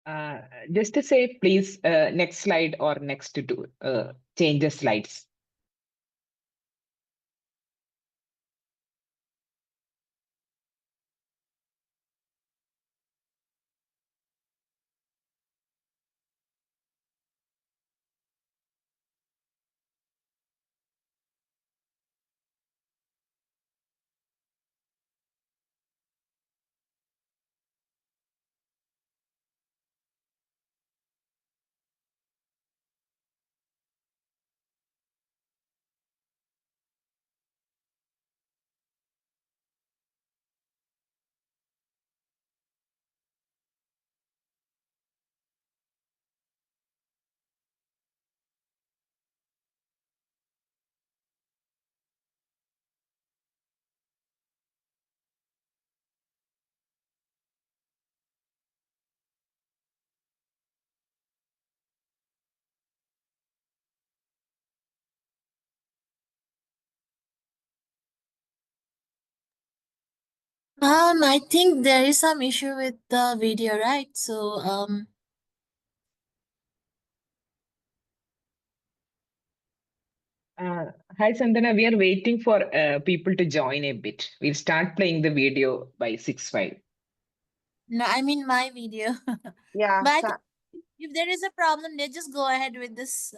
Uh, just to say, please, next slide or next to do, change the slides. I think there is some issue with the video, right? So, Hi, Santana. We are waiting for people to join a bit. We'll start playing the video by 6:05. no, I mean my video. Yeah, But I think if there is a problem, let's just go ahead with this.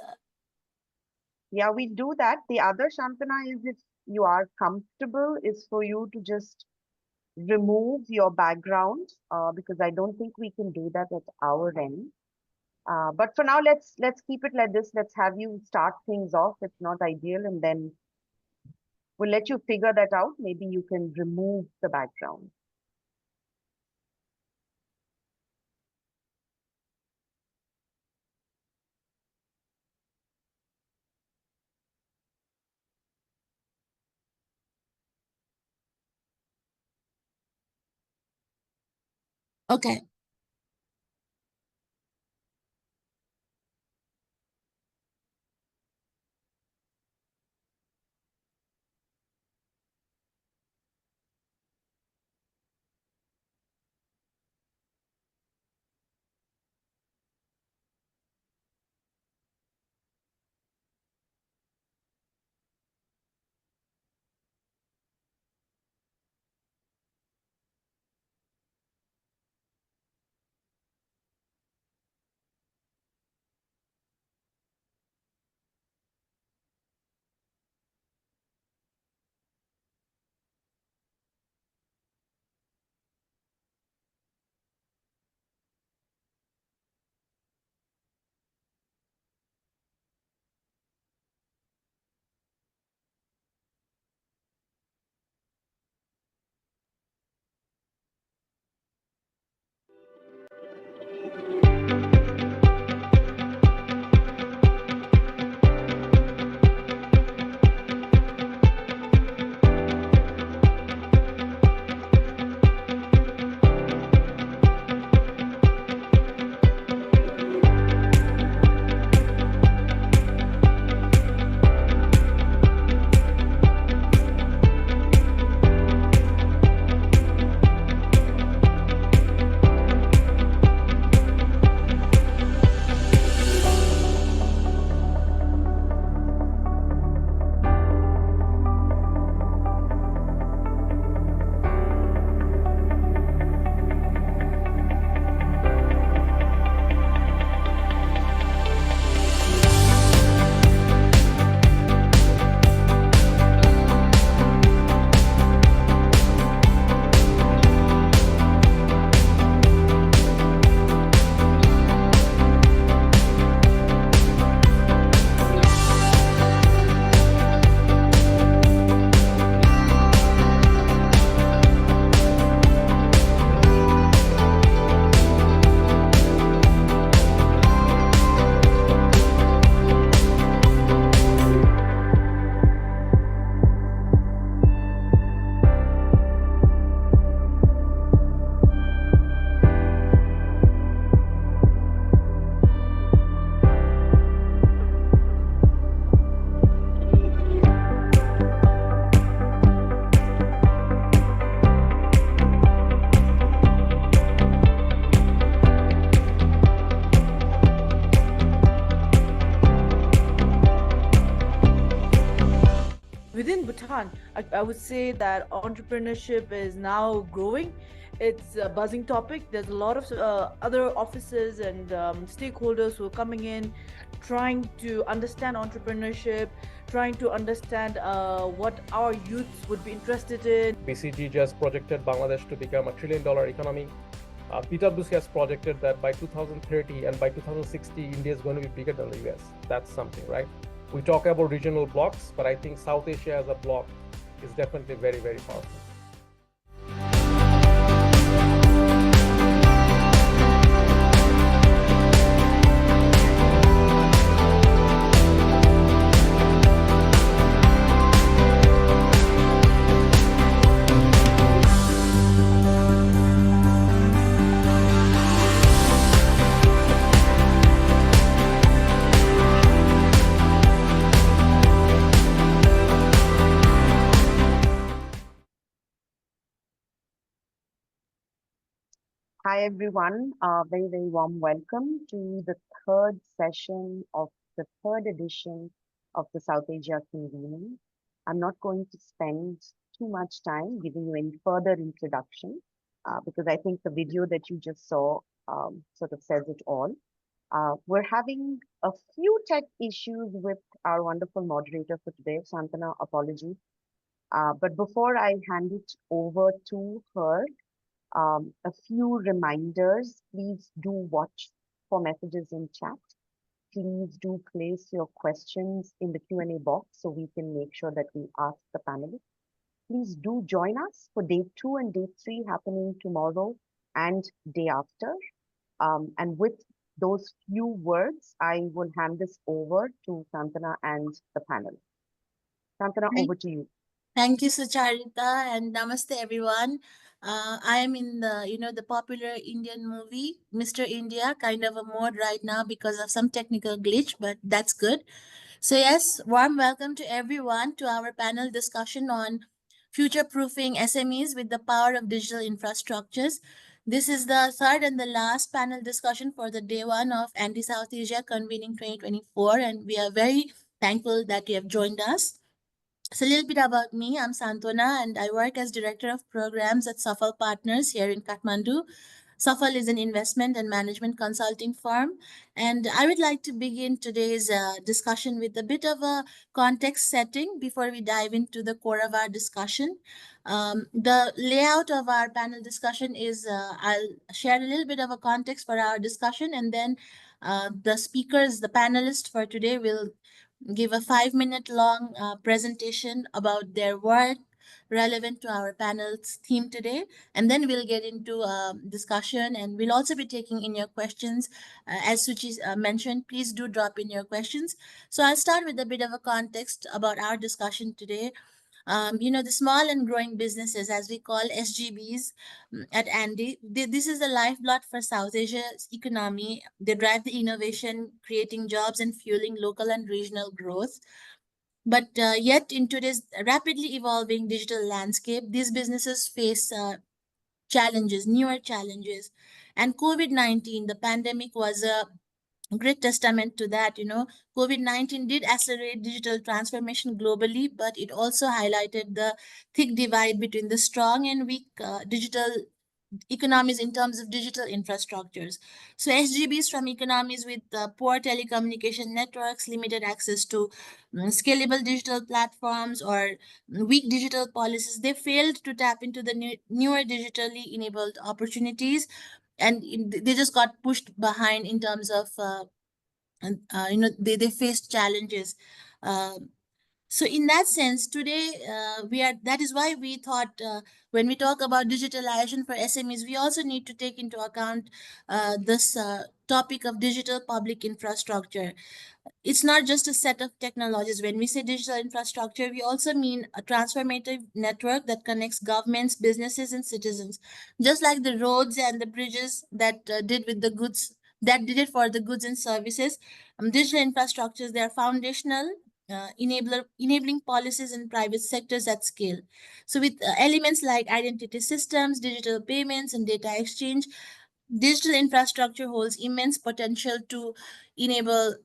yeah, we do that. The other Shantana is if you are comfortable, is for you to just remove your background, because I don't think we can do that at our end. But for now, let's keep it like this. Let's have you start things off. It's not ideal, and then we'll let you figure that out. Maybe you can remove the background. Okay. within Bhutan, I would say that entrepreneurship is now growing. It's a buzzing topic. There's a lot of other offices and stakeholders who are coming in, trying to understand entrepreneurship, trying to understand what our youths would be interested in. BCG just projected Bangladesh to become a $1 trillion economy. PwC has projected that by 2030 and by 2060, India is going to be bigger than the US. That's something, right? We talk about regional blocks, but I think South Asia as a block is definitely very, very powerful. Hi everyone, very, very warm welcome to the third session of the third edition of the South Asia Convening. I'm not going to spend too much time giving you any further introduction because I think the video that you just saw sort of says it all. We're having a few tech issues with our wonderful moderator for today, Santona, apologies. But before I hand it over to her, a few reminders. Please do watch for messages in chat. Please do place your questions in the Q&A box so we can make sure that we ask the panelists. Please do join us for day 2 and day 3 happening tomorrow and day after. And with those few words, I will hand this over to Santana and the panel. Santana, over to you. Thank you, Sucharita, and namaste, everyone. I am in the popular Indian movie, Mr. India, kind of a mode right now because of some technical glitch, but that's good. So yes, warm welcome to everyone to our panel discussion on future-proofing SMEs with the power of digital infrastructures. This is the third and the last panel discussion for the day 1 of ANDE South Asia Convening 2024, and we are very thankful that you have joined us. So a little bit about me. I'm Santona and I work as Director of Programs at SAFAL Partners here in Kathmandu. SAFAL is an investment and management consulting firm. And I would like to begin today's discussion with a bit of a context setting before we dive into the core of our discussion. The layout of our panel discussion is I'll share a little bit of a context for our discussion, and then the speakers, the panelists for today will give a 5-minute long presentation about their work relevant to our panel's theme today, and then we'll get into discussion, and we'll also be taking in your questions. As Suchi mentioned, please do drop in your questions. So I'll start with a bit of a context about our discussion today. The small and growing businesses, as we call SGBs at ANDE, this is the lifeblood for South Asia's economy. They drive the innovation, creating jobs and fueling local and regional growth. But yet, in today's rapidly evolving digital landscape, these businesses face challenges, newer challenges. And COVID-19, the pandemic, was a great testament to that. COVID-19 did accelerate digital transformation globally, but it also highlighted the thick divide between the strong and weak digital economies in terms of digital infrastructures. So SGBs from economies with poor telecommunication networks, limited access to scalable digital platforms, or weak digital policies, they failed to tap into the newer digitally enabled opportunities, and they just got pushed behind in terms of they faced challenges. So in that sense, today that is why we thought when we talk about digitalization for SMEs, we also need to take into account this topic of digital public infrastructure. It's not just a set of technologies. When we say digital infrastructure, we also mean a transformative network that connects governments, businesses, and citizens. Just like the roads and the bridges that did it for the goods and services, digital infrastructures, they are foundational, enabling policies in private sectors at scale. So with elements like identity systems, digital payments, and data exchange, digital infrastructure holds immense potential to enable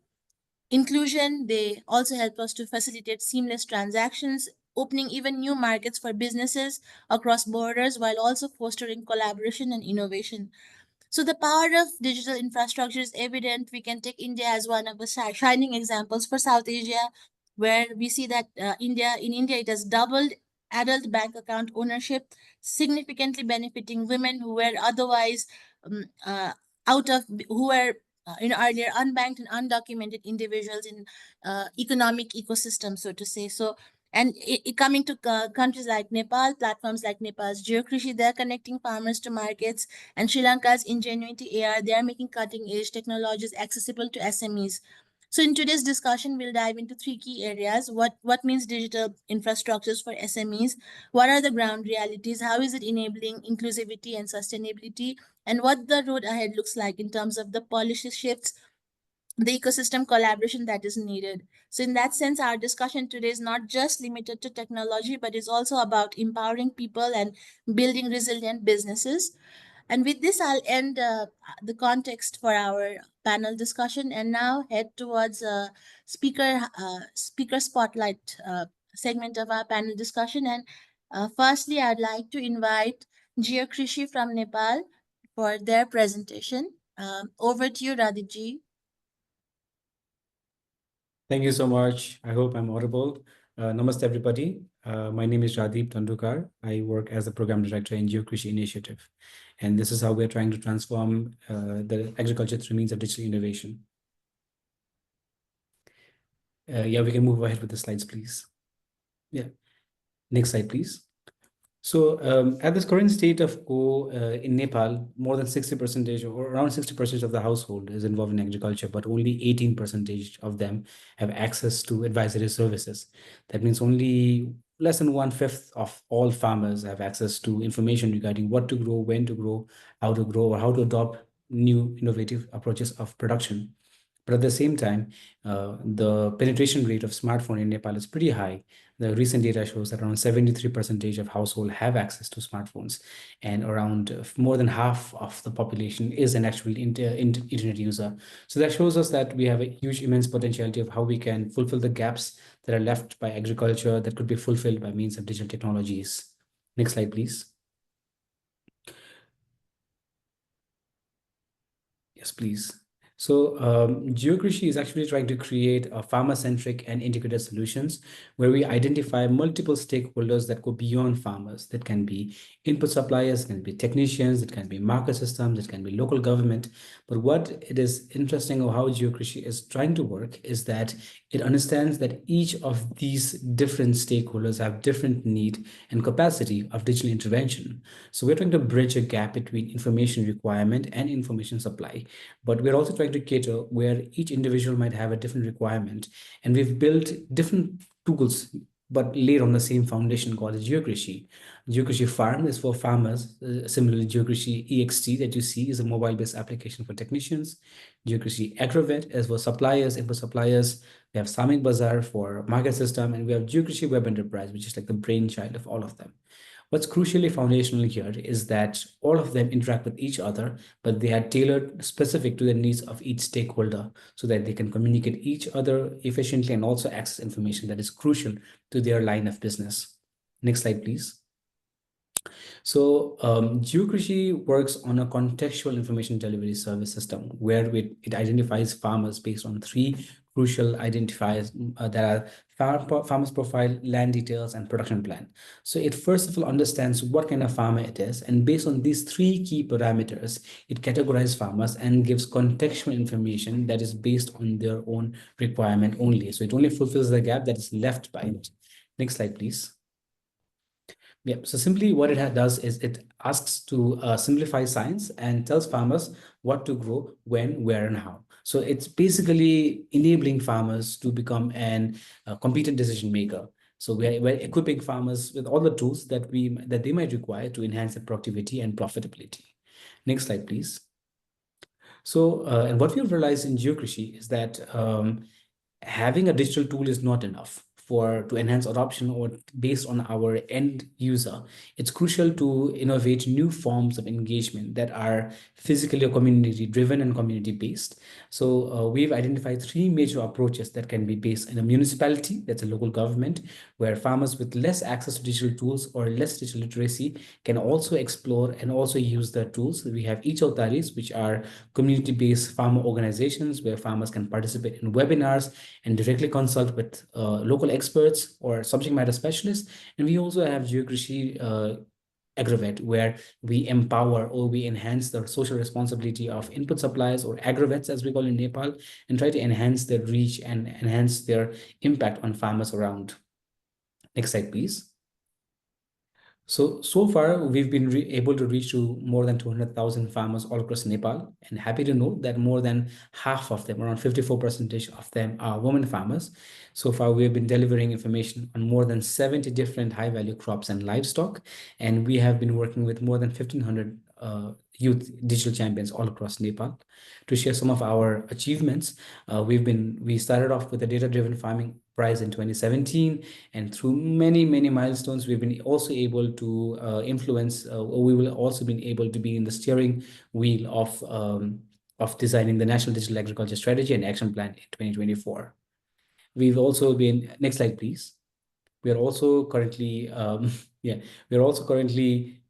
inclusion. They also help us to facilitate seamless transactions, opening even new markets for businesses across borders while also fostering collaboration and innovation. So the power of digital infrastructure is evident. We can take India as one of the shining examples for South Asia, where we see that in India it has doubled adult bank account ownership, significantly benefiting women who were otherwise um, uh, out of who were earlier unbanked and undocumented individuals in economic ecosystem, so to say. So and coming to countries like Nepal, platforms like Nepal's GeoKrishi, they're connecting farmers to markets, and Sri Lanka's EngenuityAi, they are making cutting edge technologies accessible to SMEs. So in today's discussion, we'll dive into three key areas. What means digital infrastructures for SMEs? What are the ground realities? How is it enabling inclusivity and sustainability? And what the road ahead looks like in terms of the policy shifts, the ecosystem collaboration that is needed. So in that sense, our discussion today is not just limited to technology, but is also about empowering people and building resilient businesses. And with this, I'll end the context for our panel discussion and now head towards speaker spotlight segment of our panel discussion. And firstly, I'd like to invite GeoKrishi from Nepal for their presentation. Over to you, Radip. Thank you so much. I hope I'm audible. Namaste, everybody. My name is Radip Tandukar. I work as the program director in GeoKrishi initiative. And this is how we're trying to transform the agriculture through means of digital innovation. Yeah, we can move ahead with the slides, please. Yeah. Next slide, please. So at this current state of go in Nepal, more than 60% or around 60% of the household is involved in agriculture, but only 18% of them have access to advisory services. That means only less than 1/5 of all farmers have access to information regarding what to grow, when to grow, or how to adopt new innovative approaches of production. But at the same time, the penetration rate of smartphone in Nepal is pretty high. The recent data shows that around 73% of households have access to smartphones, and around more than half of the population is an actual internet user. So that shows us that we have a huge, immense potentiality of how we can fulfill the gaps that are left by agriculture that could be fulfilled by means of digital technologies. Next slide, please. Yes, please. So GeoKrishi is actually trying to create a farmer-centric and integrated solutions where we identify multiple stakeholders that go beyond farmers. That can be input suppliers, can be technicians, it can be market systems, it can be local government. But what it is interesting of how GeoKrishi is trying to work is that it understands that each of these different stakeholders have different need and capacity of digital intervention. So we're trying to bridge a gap between information requirement and information supply. But we're also trying to cater where each individual might have a different requirement. And we've built different tools, but laid on the same foundation called GeoKrishi. GeoKrishi Farm is for farmers. Similarly, GeoKrishi EXT that you see is a mobile-based application for technicians. GeoKrishi Agrovet is for suppliers, input suppliers. We have Samik Bazaar for market system, and we have GeoKrishi Web Enterprise, which is like the brainchild of all of them. What's crucially foundational here is that all of them interact with each other, but they are tailored specific to the needs of each stakeholder so that they can communicate each other efficiently and also access information that is crucial to their line of business. Next slide, please. So GeoKrishi works on a contextual information delivery service system where it identifies farmers based on three crucial identifiers that are farmer's profile, land details, and production plan. So it first of all understands what kind of farmer it is, and based on these three key parameters, it categorizes farmers and gives contextual information that is based on their own requirement only. So it only fulfills the gap that is left by it. Next slide, please. Yeah, so simply what it does is it asks to simplify science and tells farmers what to grow, when, where, and how. So it's basically enabling farmers to become an competent decision maker. So we're equipping farmers with all the tools that they might require to enhance their productivity and profitability. Next slide, please. So, and what we've realized in GeoKrishi is that having a digital tool is not enough. to enhance adoption or based on our end user, it's crucial to innovate new forms of engagement that are physically or community driven and community based. So we've identified three major approaches that can be based in a municipality, that's a local government, where farmers with less access to digital tools or less digital literacy can also explore and also use the tools. We have each of these, which are community-based farmer organizations where farmers can participate in webinars and directly consult with local experts or subject matter specialists. And we also have GeoKrishi agrovet, where we empower or we enhance the social responsibility of input suppliers, or agrovets as we call in Nepal, and try to enhance their reach and enhance their impact on farmers around. Next slide, please. So far, we've been able to reach to more than 200,000 farmers all across Nepal, and happy to note that more than half of them, around 54% of them, are women farmers. So far, we have been delivering information on more than 70 different high-value crops and livestock, and we have been working with more than 1,500 youth digital champions all across Nepal. To share some of our achievements, we started off with a data-driven farming prize in 2017, and through many milestones, we've been also able to influence, or we will also been able to be in the steering wheel of designing the National Digital Agriculture Strategy and Action Plan in 2024. We've also been, next slide, please. We are also currently,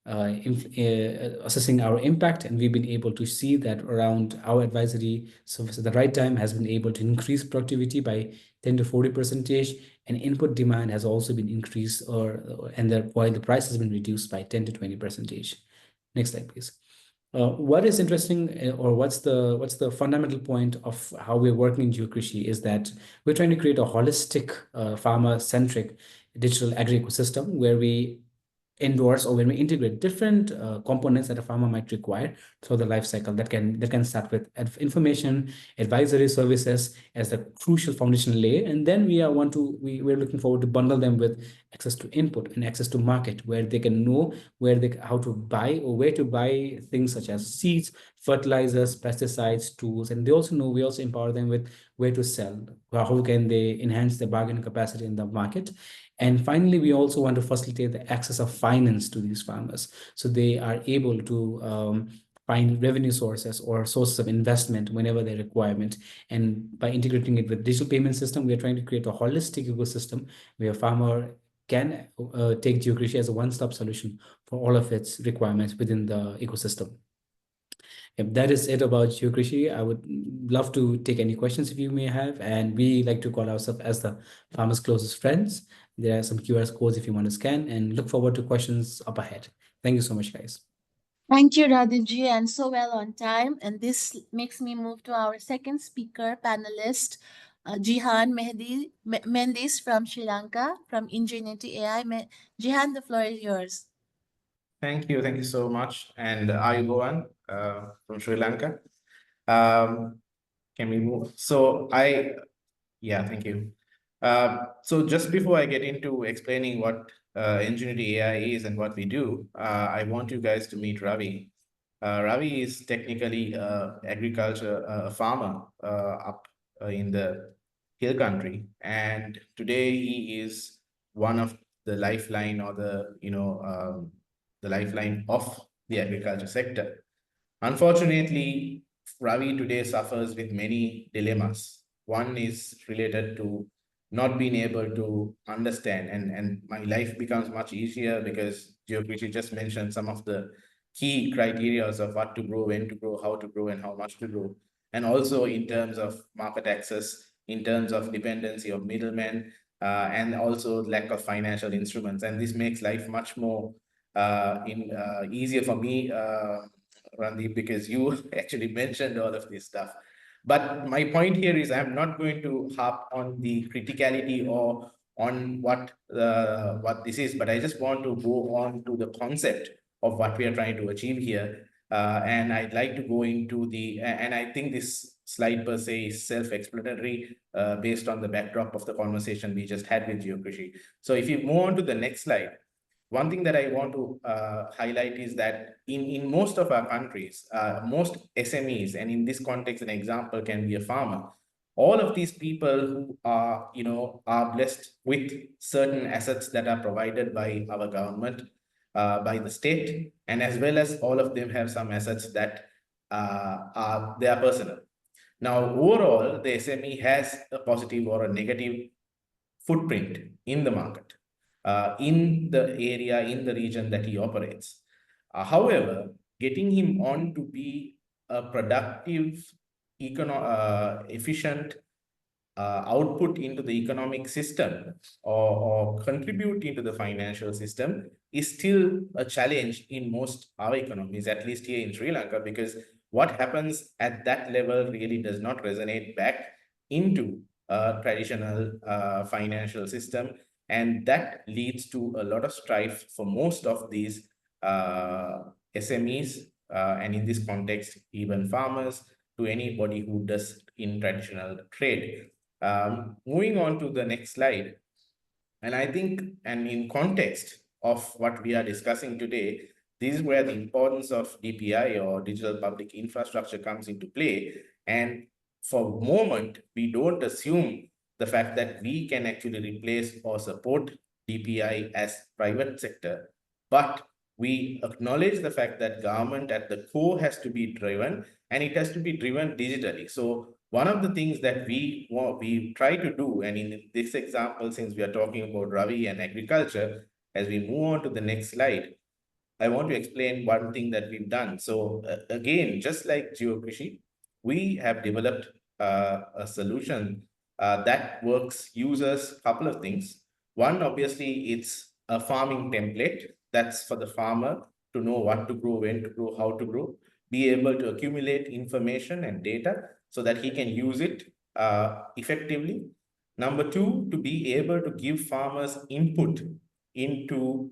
assessing our impact, and we've been able to see that around our advisory service at the right time has been able to increase productivity by 10 to 40%, and input demand has also been increased, while the price has been reduced by 10 to 20%. Next slide, please. What is interesting, or what's the fundamental point of how we're working in GeoKrishi, is that we're trying to create a holistic, farmer-centric digital agri ecosystem where we endorse, or when we integrate different components that a farmer might require through the life cycle, that can start with information, advisory services as the crucial foundational layer, and then we're looking forward to bundle them with access to input and access to market, where they can know how to buy, or where to buy things such as seeds, fertilizers, pesticides, tools, and we also empower them with where to sell, how can they enhance their bargaining capacity in the market. And finally, we also want to facilitate the access of finance to these farmers, so they are able to find revenue sources or sources of investment whenever they requirement. And by integrating it with digital payment system, we are trying to create a holistic ecosystem where a farmer can take GeoKrishi as a one-stop solution for all of its requirements within the ecosystem. If that is it about GeoKrishi, I would love to take any questions if you may have. And we like to call ourselves as the farmers' closest friends. There are some QR codes if you want to scan, and look forward to questions up ahead. Thank you so much, guys. Thank you, Radipji, and so well on time. And this makes me move to our second speaker, panelist, Gihan Mendis from Sri Lanka, from EngenuityAI. Gihan, the floor is yours. Thank you so much. And Ayubowan from Sri Lanka. Can we move? Thank you. So just before I get into explaining what EngenuityAI is and what we do, I want you guys to meet Ravi. Ravi is technically a farmer up in the hill country, and today he is one of the lifeline, or the lifeline of the agriculture sector. Unfortunately, Ravi today suffers with many dilemmas. One is related to not being able to understand, and my life becomes much easier because GeoKrishi just mentioned some of the key criteria of what to grow, when to grow, how to grow, and how much to grow. And also in terms of market access, in terms of dependency of middlemen, and also lack of financial instruments. And this makes life much more easier for me, Radip, because you actually mentioned all of this stuff. But my point here is I'm not going to harp on the criticality or on what this is, but I just want to go on to the concept of what we are trying to achieve here. And I'd like to go into and I think this slide per se is self-explanatory based on the backdrop of the conversation we just had with GeoKrishi. So if you move on to the next slide, one thing that I want to highlight is that in most of our countries, most SMEs, and in this context, an example can be a farmer, all of these people who are, are blessed with certain assets that are provided by our government, by the state, and as well as all of them have some assets that are their personal. Now, overall, the SME has a positive or a negative footprint in the market, in the area, in the region that he operates. However, getting him on to be a productive, efficient output into the economic system, or contribute into the financial system, is still a challenge in most our economies, at least here in Sri Lanka, because what happens at that level really does not resonate back into a traditional financial system. And that leads to a lot of strife for most of these SMEs, and in this context, even farmers, to anybody who does in traditional trade. Moving on to the next slide, and I think, and in context of what we are discussing today, this is where the importance of DPI, or digital public infrastructure, comes into play. And for a moment, we don't assume the fact that we can actually replace or support DPI as private sector, but we acknowledge the fact that government at the core has to be driven, and it has to be driven digitally. So one of the things that we try to do, and in this example, since we are talking about Ravi and agriculture, as we move on to the next slide, I want to explain one thing that we've done. So again, just like GeoKrishi, we have developed a solution that uses a couple of things. One, obviously, it's a farming template that's for the farmer to know what to grow, when to grow, how to grow, be able to accumulate information and data so that he can use it effectively. Number two, to be able to give farmers input into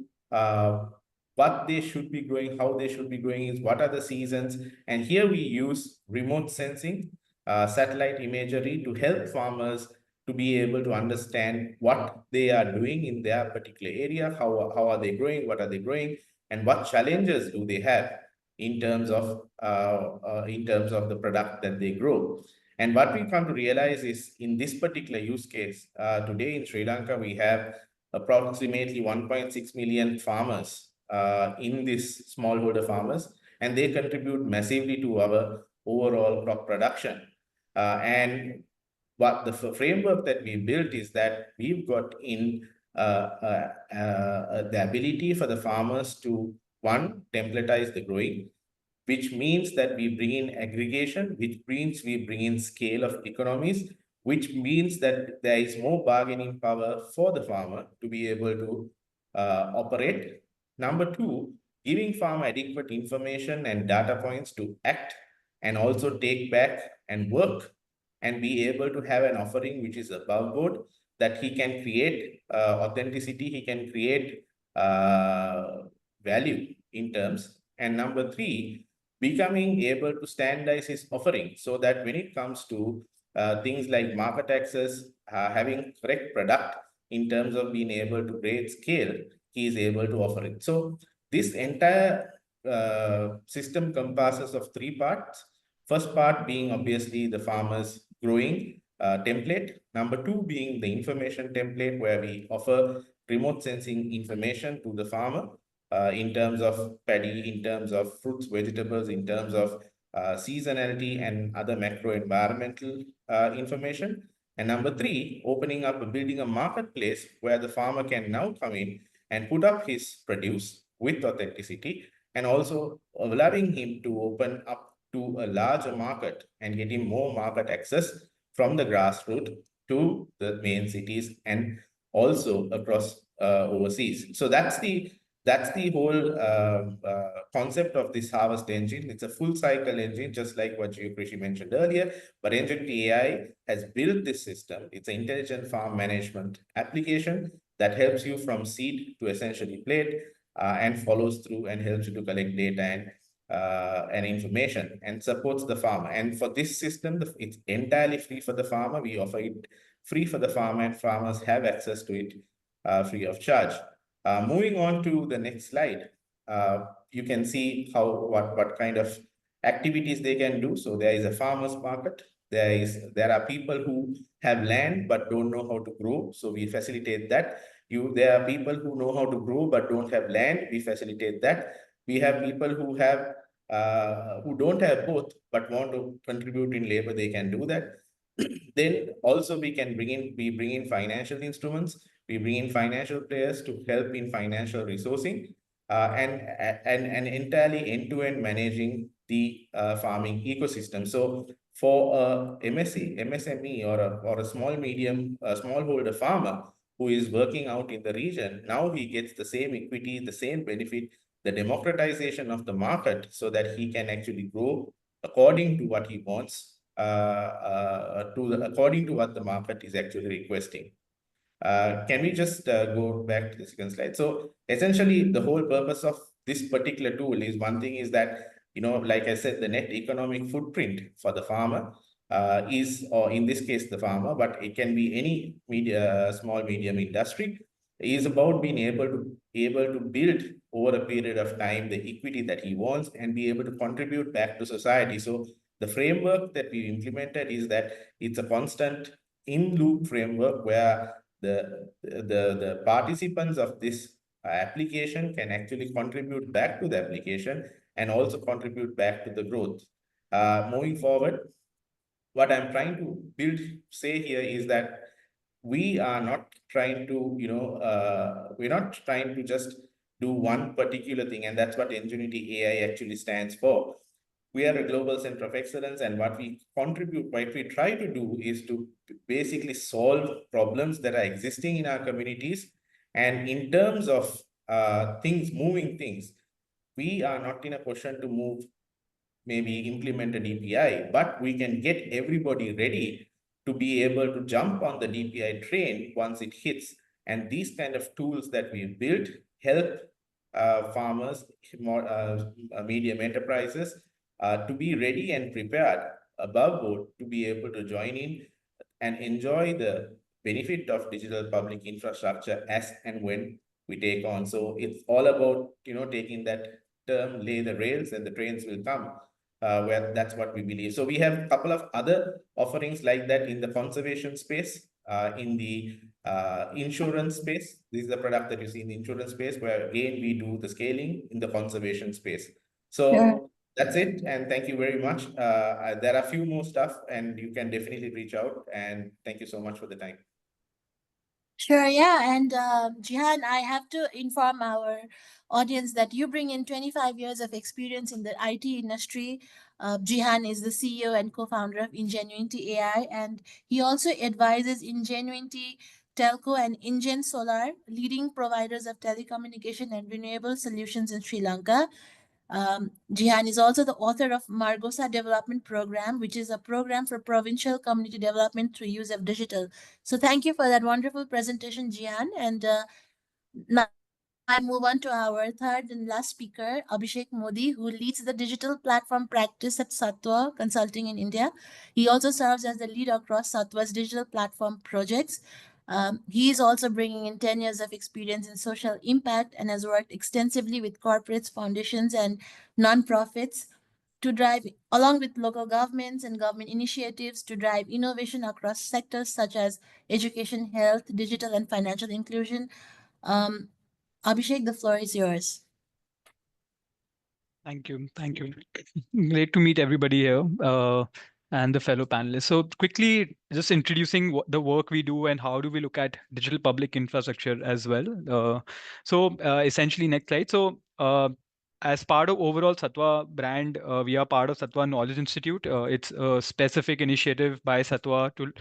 what they should be growing, how they should be growing, what are the seasons. And here we use remote sensing, satellite imagery, to help farmers to be able to understand what they are doing in their particular area, how are they growing, what are they growing, and what challenges do they have in terms of the product that they grow. And what we come to realize is, in this particular use case, today in Sri Lanka, we have approximately 1.6 million farmers in this smallholder farmers, and they contribute massively to our overall crop production. And what the framework that we built is that we've got in the ability for the farmers to, one, templatize the growing, which means that we bring in aggregation, which means we bring in scale of economies, which means that there is more bargaining power for the farmer to be able to operate. Number two, giving farmer adequate information and data points to act and also take back and work and be able to have an offering which is above board, that he can create authenticity, he can create value in terms. And number three, becoming able to standardize his offering so that when it comes to things like market access, having correct product in terms of being able to create scale, he is able to offer it. So this entire system compasses of three parts. First part being obviously the farmer's growing template. Number two being the information template, where we offer remote sensing information to the farmer in terms of paddy, in terms of fruits, vegetables, in terms of seasonality and other macro environmental information. And number three, opening up and building a marketplace where the farmer can now come in and put up his produce with authenticity, and also allowing him to open up to a larger market and getting more market access from the grassroots to the main cities and also across overseas. So that's the whole concept of this harvest engine. It's a full cycle engine, just like what GeoKrishi mentioned earlier. But EngenuityAi has built this system. It's an intelligent farm management application that helps you from seed to essentially plate and follows through and helps you to collect data and information and supports the farmer. And for this system, it's entirely free for the farmer. We offer it free for the farmer, and farmers have access to it free of charge. Moving on to the next slide, you can see what kind of activities they can do. So there is a farmers market, There are people who have land but don't know how to grow, so we facilitate that. There are people who know how to grow but don't have land, we facilitate that. We have people who don't have both but want to contribute in labor, they can do that. Then also we bring in financial instruments, we bring in financial players to help in financial resourcing, and entirely end-to-end managing the farming ecosystem. So for a MSME or a smallholder farmer who is working out in the region, now he gets the same equity, the same benefit, the democratization of the market, so that he can actually grow according to what he wants, according to what the market is actually requesting. Can we just go back to the second slide? So essentially, the whole purpose of this particular tool is, one thing is that, like I said, the net economic footprint for the farmer is, or in this case, the farmer, but it can be any small, medium industry, is about being able to build over a period of time the equity that he wants and be able to contribute back to society. So the framework that we implemented is that it's a constant in-loop framework where the participants of this application can actually contribute back to the application and also contribute back to the growth. Moving forward, what I'm trying to say here is that we are not trying to, we're not trying to just do one particular thing, and that's what EngenuityAi actually stands for. We are a global center of excellence, and what we try to do is to basically solve problems that are existing in our communities. And in terms of moving things, we are not in a position to maybe implement a DPI, but we can get everybody ready to be able to jump on the DPI train once it hits. And these kind of tools that we've built help farmers, medium enterprises, to be ready and prepared above board to be able to join in and enjoy the benefit of digital public infrastructure as and when we take on. So it's all about, taking that term, lay the rails and the trains will come. Where that's what we believe. So we have a couple of other offerings like that in the conservation space, in the insurance space. This is the product that you see in the insurance space, where again, we do the scaling in the conservation space. So that's it. And thank you very much. There are a few more stuff and you can definitely reach out, and thank you so much for the time. Sure, yeah. And Gihan, I have to inform our audience that you bring in 25 years of experience in the IT industry. Gihan is the CEO and co-founder of EngenuityAi, and he also advises Ingenuity Telco and Ingen Solar, leading providers of telecommunication and renewable solutions in Sri Lanka. Gihan is also the author of Margosa Development Program, which is a program for provincial community development through use of digital. So thank you for that wonderful presentation, Gihan. And now I move on to our third and last speaker, Abhishek Modi, who leads the digital platform practice at Sattva Consulting in India. He also serves as the lead across Sattva's digital platform projects. He is also bringing in 10 years of experience in social impact and has worked extensively with corporates, foundations, and nonprofits to drive, along with local governments and government initiatives, to drive innovation across sectors such as education, health, digital, and financial inclusion. Abhishek, the floor is yours. Thank you. Thank you. Great to meet everybody here and the fellow panelists. So quickly, just introducing the work we do and how do we look at digital public infrastructure as well. Essentially, next slide. So as part of overall Sattva brand, we are part of Sattva Knowledge Institute. It's a specific initiative by Sattva to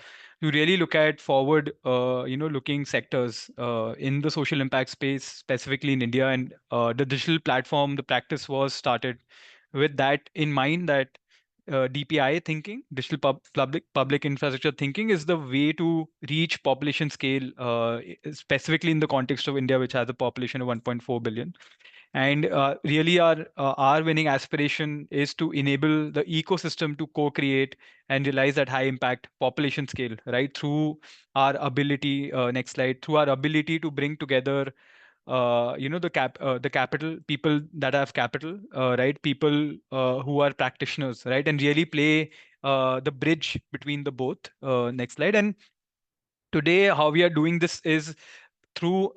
really look at forward, looking sectors in the social impact space, specifically in India. And the digital platform, the practice was started with that in mind, that DPI thinking, digital public infrastructure thinking, is the way to reach population scale, specifically in the context of India, which has a population of 1.4 billion. And really our winning aspiration is to enable the ecosystem to co-create and realize that high impact population scale, right? Through our ability, next slide, through our ability to bring together the capital, people that have capital, right? People who are practitioners, right? And really play the bridge between the both. Next slide. And today, how we are doing this is through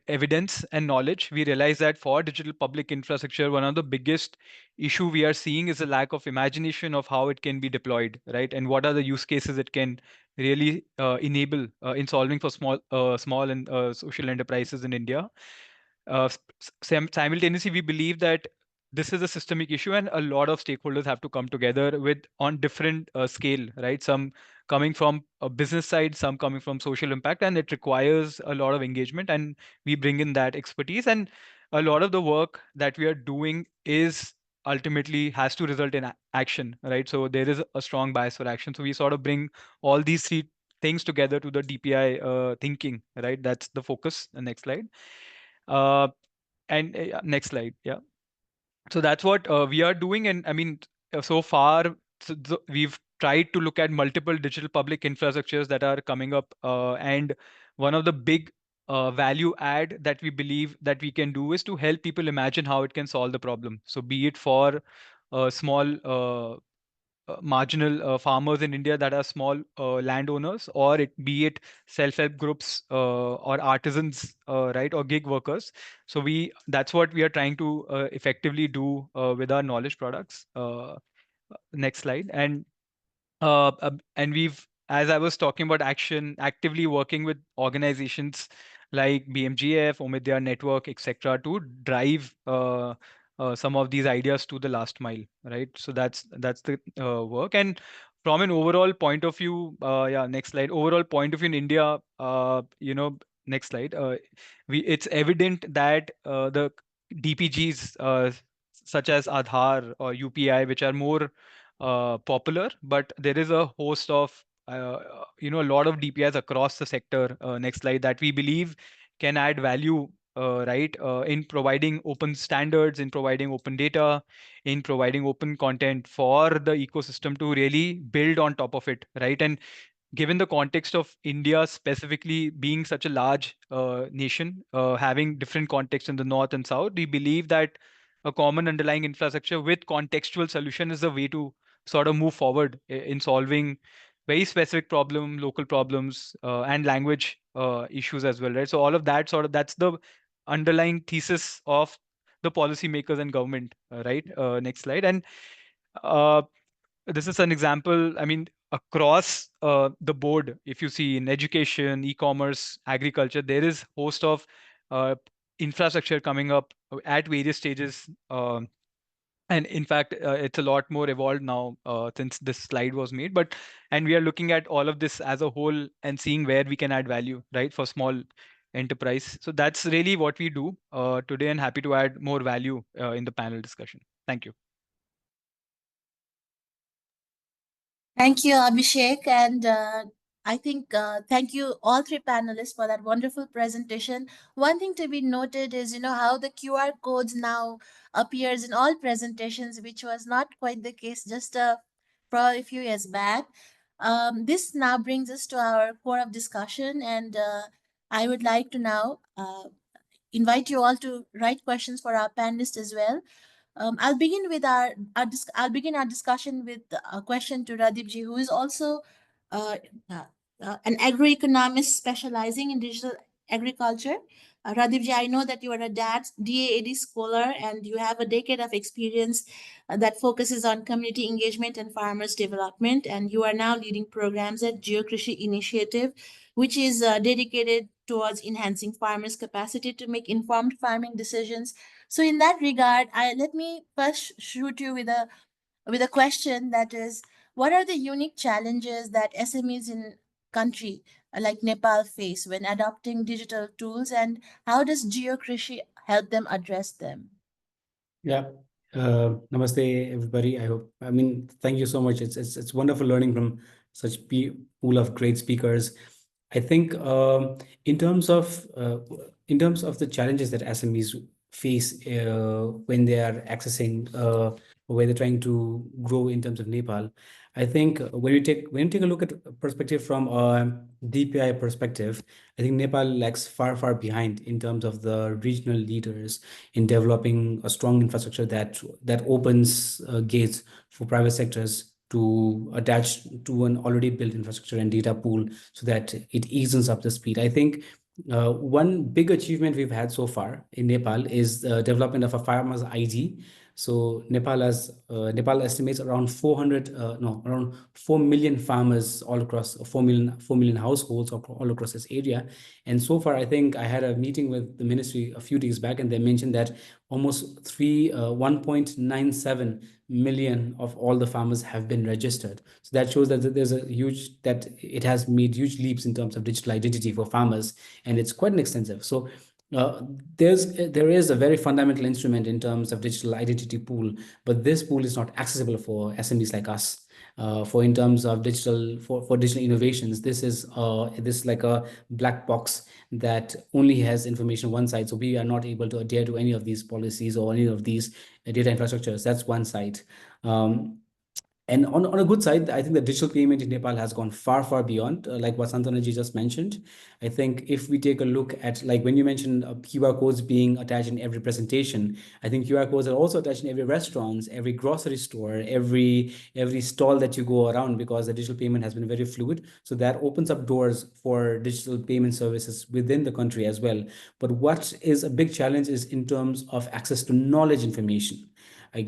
evidence and knowledge. We realize that for digital public infrastructure, one of the biggest issue we are seeing is a lack of imagination of how it can be deployed, right? And what are the use cases it can really enable in solving for small and social enterprises in India. Simultaneously, we believe that this is a systemic issue, and a lot of stakeholders have to come together with on different scale, right? Some coming from a business side, some coming from social impact, and it requires a lot of engagement. And we bring in that expertise, and a lot of the work that we are doing is ultimately has to result in action, right? So there is a strong bias for action. So we sort of bring all these three things together to the DPI thinking, right? That's the focus. The next slide. Uh, and next slide. Yeah. So that's what we are doing. And I mean, so far, we've tried to look at multiple digital public infrastructures that are coming up. And one of the big value add that we believe that we can do is to help people imagine how it can solve the problem. So be it for small marginal farmers in India that are small landowners, or it be it self-help groups or artisans, right, or gig workers. So that's what we are trying to effectively do with our knowledge products. Next slide. And we've, as I was talking about action, actively working with organizations like BMGF, Omidya Network, etc., to drive some of these ideas to the last mile, right? So that's the work. And from an overall point of view, yeah, next slide. Overall point of view in India, next slide. It's evident that the DPGs such as Aadhaar or UPI, which are more popular, but there is a host of a lot of DPIs across the sector. Next slide, that we believe can add value, right, in providing open standards, in providing open data, in providing open content for the ecosystem to really build on top of it, right? And given the context of India specifically being such a large nation, having different contexts in the north and south, we believe that a common underlying infrastructure with contextual solution is the way to sort of move forward in solving very specific local problems, and language issues as well, right? So all of that that's the underlying thesis of the policymakers and government, right? Next slide. And uh, this is an example. I mean, across the board, if you see in education, e-commerce, agriculture, there is host of uh, infrastructure coming up at various stages. And in fact, it's a lot more evolved now since this slide was made. And we are looking at all of this as a whole and seeing where we can add value, right, for small enterprise. So that's really what we do today, and happy to add more value in the panel discussion. Thank you. Thank you, Abhishek. And I think thank you all three panelists for that wonderful presentation. One thing to be noted is, how the QR codes now appears in all presentations, which was not quite the case just probably a few years back. This now brings us to our core of discussion, and I would like to now invite you all to write questions for our panelists as well. I'll begin with I'll begin our discussion with a question to Radip ji, who is also uh, uh, an agroeconomist specializing in digital agriculture. Radip ji, I know that you are a DAAD scholar and you have a decade of experience that focuses on community engagement and farmers development, and you are now leading programs at GeoKrishi initiative, which is dedicated towards enhancing farmers' capacity to make informed farming decisions. So in that regard, let me first shoot you with a question that is, what are the unique challenges that SMEs in country like Nepal face when adopting digital tools, and how does GeoKrishi help them address them? Yeah. Namaste, everybody. I mean, thank you so much. It's wonderful learning from such pool of great speakers. I think in terms of the challenges that SMEs face when they are accessing when they're trying to grow in terms of Nepal, I think when you take a look at perspective from a DPI perspective, I think Nepal lags far behind in terms of the regional leaders in developing a strong infrastructure that opens gates for private sectors to attach to an already built infrastructure and data pool so that it eases up the speed. I think one big achievement we've had so far in Nepal is the development of a farmer's ID. So Nepal estimates around around 4 million farmers all across 4 million households all across this area. And so far, I think I had a meeting with the ministry a few days back, and they mentioned that almost 1.97 million of all the farmers have been registered. So that shows that it has made huge leaps in terms of digital identity for farmers, and it's quite an extensive. So there is a very fundamental instrument in terms of digital identity pool, but this pool is not accessible for SMEs like us. For in terms of for digital innovations, this is like a black box that only has information one side. So we are not able to adhere to any of these policies or any of these data infrastructures. That's one side. And on a good side, I think the digital payment in Nepal has gone far, far beyond, like what Santona ji just mentioned. I think if we take a look at, like when you mentioned QR codes being attached in every presentation, I think QR codes are also attached in every restaurant, every grocery store, every stall that you go around, because the digital payment has been very fluid. So that opens up doors for digital payment services within the country as well. But what is a big challenge is in terms of access to knowledge information. I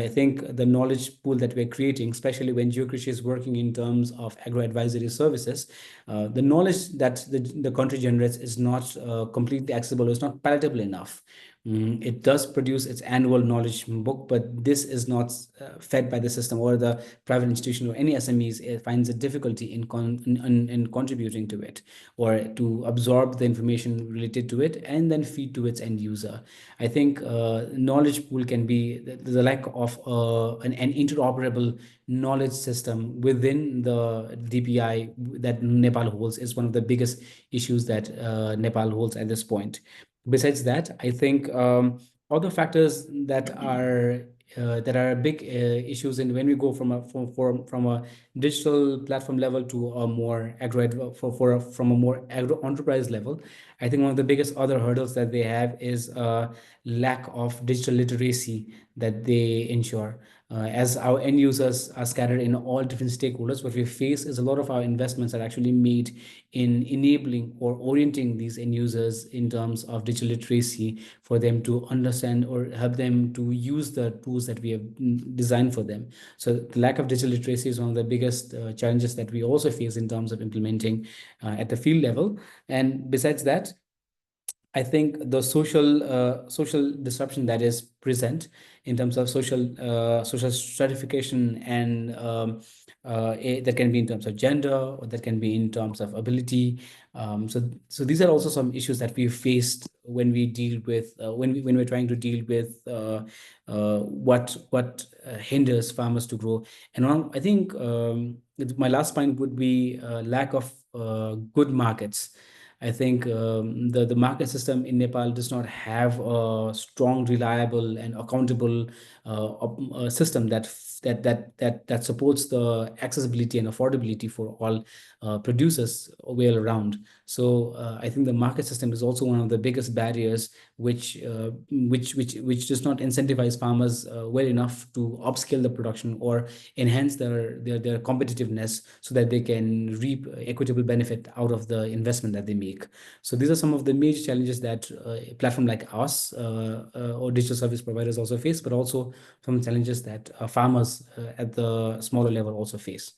think the knowledge pool that we're creating, especially when GeoKrishi is working in terms of agro-advisory services, the knowledge that the country generates is not completely accessible, it's not palatable enough. It does produce its annual knowledge book, but this is not fed by the system, or the private institution or any SMEs finds a difficulty in contributing to it, or to absorb the information related to it and then feed to its end user. I think knowledge pool can be the lack of an interoperable knowledge system within the DPI that Nepal holds is one of the biggest issues that Nepal holds at this point. Besides that, I think other factors that are big issues in when we go from a digital platform level to a more from a more agro enterprise level. I think one of the biggest other hurdles that they have is lack of digital literacy that they ensure. As our end users are scattered in all different stakeholders, what we face is a lot of our investments are actually made in enabling or orienting these end users in terms of digital literacy for them to understand or help them to use the tools that we have designed for them. So the lack of digital literacy is one of the biggest challenges that we also face in terms of implementing at the field level. And besides that, I think the social disruption that is present in terms of social stratification and that can be in terms of gender, or that can be in terms of ability. So these are also some issues that we faced when we deal with when we're trying to deal with what hinders farmers to grow. And I think my last point would be lack of good markets. I think the market system in Nepal does not have a strong, reliable, and accountable system that supports the accessibility and affordability for all producers all around. So I think the market system is also one of the biggest barriers, which does not incentivize farmers well enough to upscale the production or enhance their competitiveness so that they can reap equitable benefit out of the investment that they make. So these are some of the major challenges that a platform like us or digital service providers also face, but also some challenges that farmers at the smaller level also face.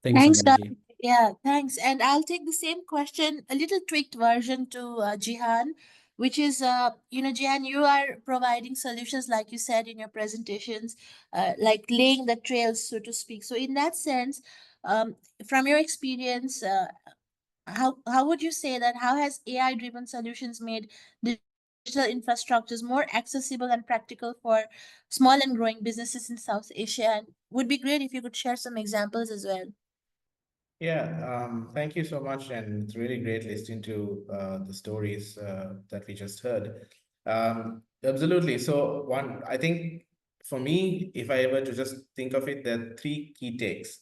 Thank you, Thanks, Santana. yeah, thanks. And I'll take the same question, a little tweaked version to Gihan, which is, Gihan, you are providing solutions, like you said in your presentations, like laying the trails, so to speak. So in that sense, from your experience, how would you say that how has AI-driven solutions made digital infrastructures more accessible and practical for small and growing businesses in South Asia? And would be great if you could share some examples as well. Yeah, thank you so much. And it's really great listening to the stories that we just heard. Absolutely. So I think for me, if I were to just think of it, there are three key takes.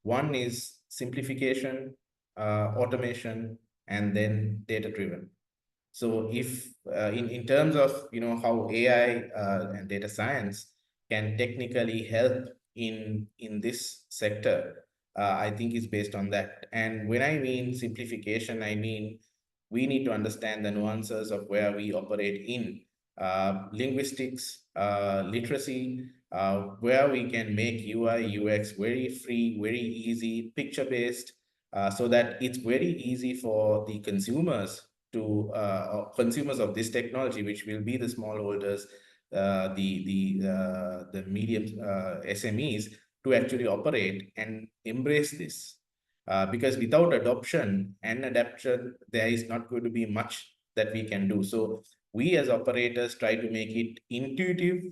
One is simplification, automation, and then data-driven. So if in terms of how AI and data science can technically help in this sector, I think is based on that. And when I mean simplification, I mean we need to understand the nuances of where we operate in linguistics, literacy, where we can make UI, UX very free, very easy, picture-based, so that it's very easy for the consumers to consumers of this technology, which will be the smallholders, the medium SMEs, to actually operate and embrace this. Because without adoption and adaptation, there is not going to be much that we can do. So we as operators try to make it intuitive,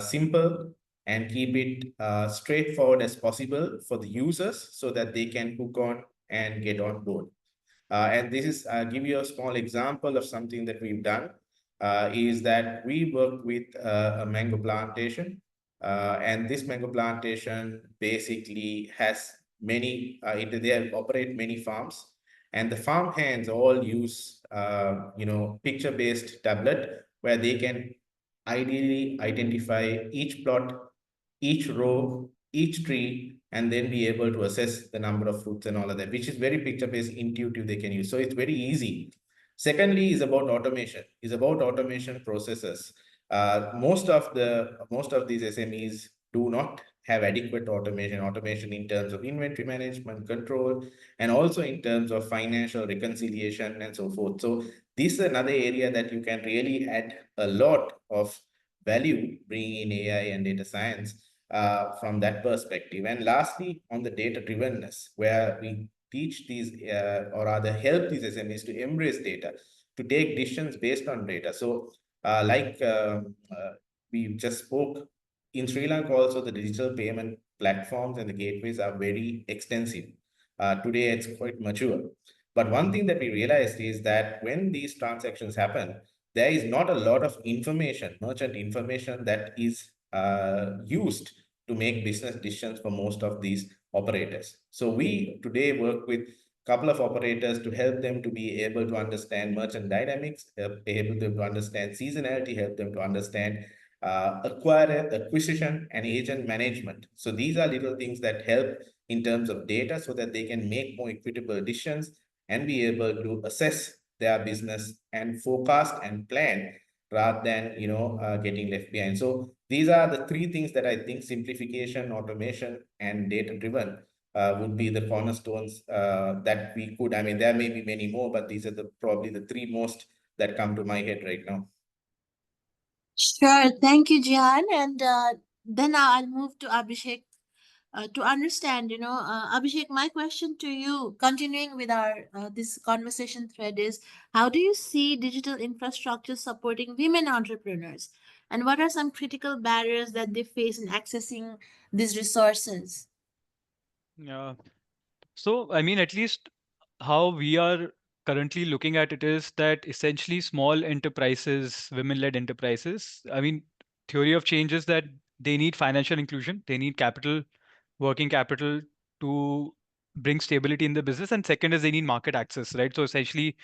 simple, and keep it straightforward as possible for the users so that they can hook on and get on board. And this is, give you a small example of something that we've done, is that we work with a mango plantation. And this mango plantation basically has many, they operate many farms. And the farm hands all use, picture-based tablet where they can ideally identify each plot, each row, each tree, and then be able to assess the number of fruits and all of that, which is very picture-based, intuitive they can use. So it's very easy. Secondly is about automation processes. Most of these SMEs do not have adequate automation in terms of inventory management, control, and also in terms of financial reconciliation and so forth. So this is another area that you can really add a lot of value bringing in AI and data science from that perspective. And lastly, on the data drivenness, where we teach these or rather help these SMEs to embrace data, to take decisions based on data. So we just spoke, in Sri Lanka also the digital payment platforms and the gateways are very extensive. Today it's quite mature. But one thing that we realized is that when these transactions happen, there is not a lot of information, merchant information, that is used to make business decisions for most of these operators. So we today work with a couple of operators to help them to be able to understand merchant dynamics, able to understand seasonality, help them to understand acquisition and agent management. So these are little things that help in terms of data so that they can make more equitable decisions and be able to assess their business and forecast and plan rather than getting left behind. So these are the three things that I think simplification, automation, and data driven would be the cornerstones that we could. I mean, there may be many more, but these are probably the three most that come to my head right now. Sure. Thank you, Gihan. And then I'll move to Abhishek to understand, Abhishek, my question to you, continuing with our this conversation thread, is how do you see digital infrastructure supporting women entrepreneurs? And what are some critical barriers that they face in accessing these resources? Yeah. So, I mean, at least how we are currently looking at it is that essentially small enterprises, women-led enterprises, I mean, theory of change is that they need financial inclusion, they need capital, working capital to bring stability in the business. And second is they need market access, right? So essentially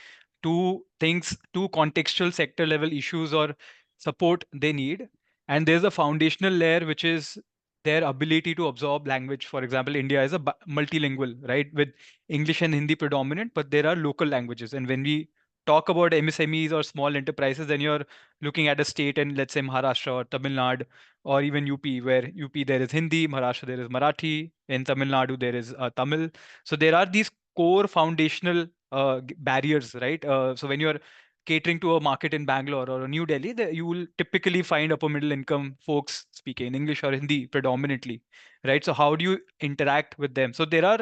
two things, two contextual sector level issues or support they need. And there's a foundational layer, which is their ability to absorb language. For example, India is a multilingual, right, with English and Hindi predominant, but there are local languages. And when we talk about MSMEs or small enterprises, then you're looking at a state in, let's say, Maharashtra or Tamil Nadu or even UP, where UP there is Hindi, Maharashtra there is Marathi, in Tamil Nadu there is Tamil. So there are these core foundational barriers, right? So when you're catering to a market in Bangalore or New Delhi, you will typically find upper middle income folks speaking English or Hindi predominantly, right? So how do you interact with them? So there are,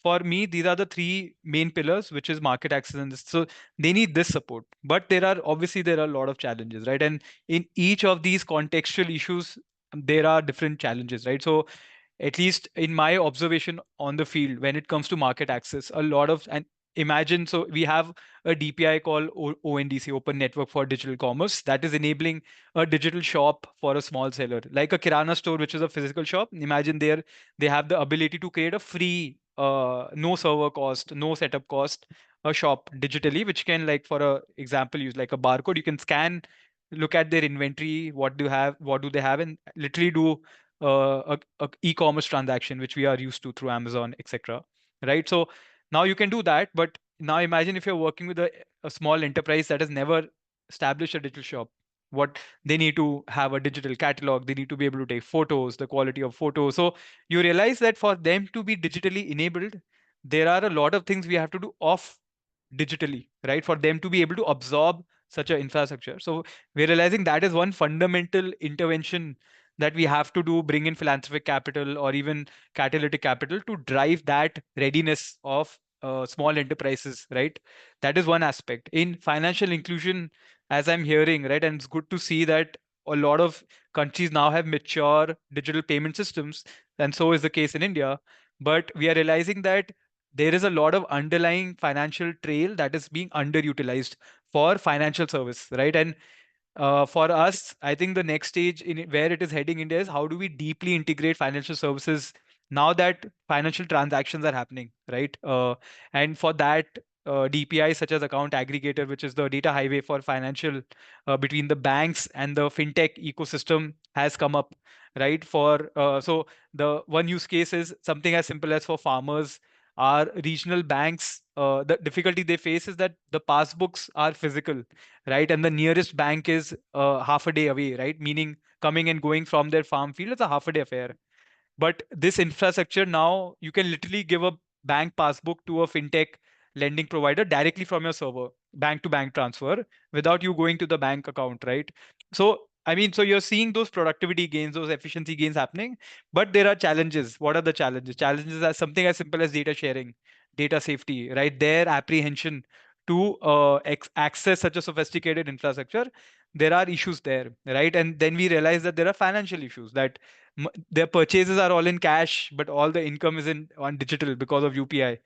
for me, these are the three main pillars, which is market access and this. So they need this support, but there are a lot of challenges, right? And in each of these contextual issues, there are different challenges, right? So at least in my observation on the field, when it comes to market access, a lot of, and imagine, so we have a DPI called ONDC, Open Network for Digital Commerce, that is enabling a digital shop for a small seller, like a Kirana store, which is a physical shop. Imagine there they have the ability to create a free, no server cost, no setup cost, a shop digitally, which can, like, for a example, use like a barcode. You can scan, look at their inventory, what do they have, and literally do a e-commerce transaction, which we are used to through Amazon, etc. Right? So now you can do that, but now imagine if you're working with a small enterprise that has never established a digital shop. What they need to have a digital catalog, they need to be able to take photos, the quality of photos. So you realize that for them to be digitally enabled, there are a lot of things we have to do off digitally, right? For them to be able to absorb such an infrastructure. So we're realizing that is one fundamental intervention that we have to do, bring in philanthropic capital or even catalytic capital to drive that readiness of small enterprises, right? That is one aspect. In financial inclusion, as I'm hearing, right, and it's good to see that a lot of countries now have mature digital payment systems, and so is the case in India. But we are realizing that there is a lot of underlying financial trail that is being underutilized for financial service, right? And for us, I think the next stage in where it is heading India is how do we deeply integrate financial services now that financial transactions are happening, right? And for that, DPI, such as account aggregator, which is the data highway for financial between the banks and the fintech ecosystem, has come up, right? For so the one use case is something as simple as for farmers. Our regional banks, the difficulty they face is that the passbooks are physical, right? And the nearest bank is half a day away, right? Meaning coming and going from their farm field is a half a day affair. But this infrastructure now, you can literally give a bank passbook to a fintech lending provider directly from your server, bank to bank transfer, without you going to the bank account, right? So, I mean, so you're seeing those productivity gains, those efficiency gains happening, but there are challenges. What are the challenges? Challenges are something as simple as data sharing, data safety, right? Their apprehension to access such a sophisticated infrastructure, there are issues there, right? And then we realize that there are financial issues that their purchases are all in cash, but all the income is in on digital because of UPI,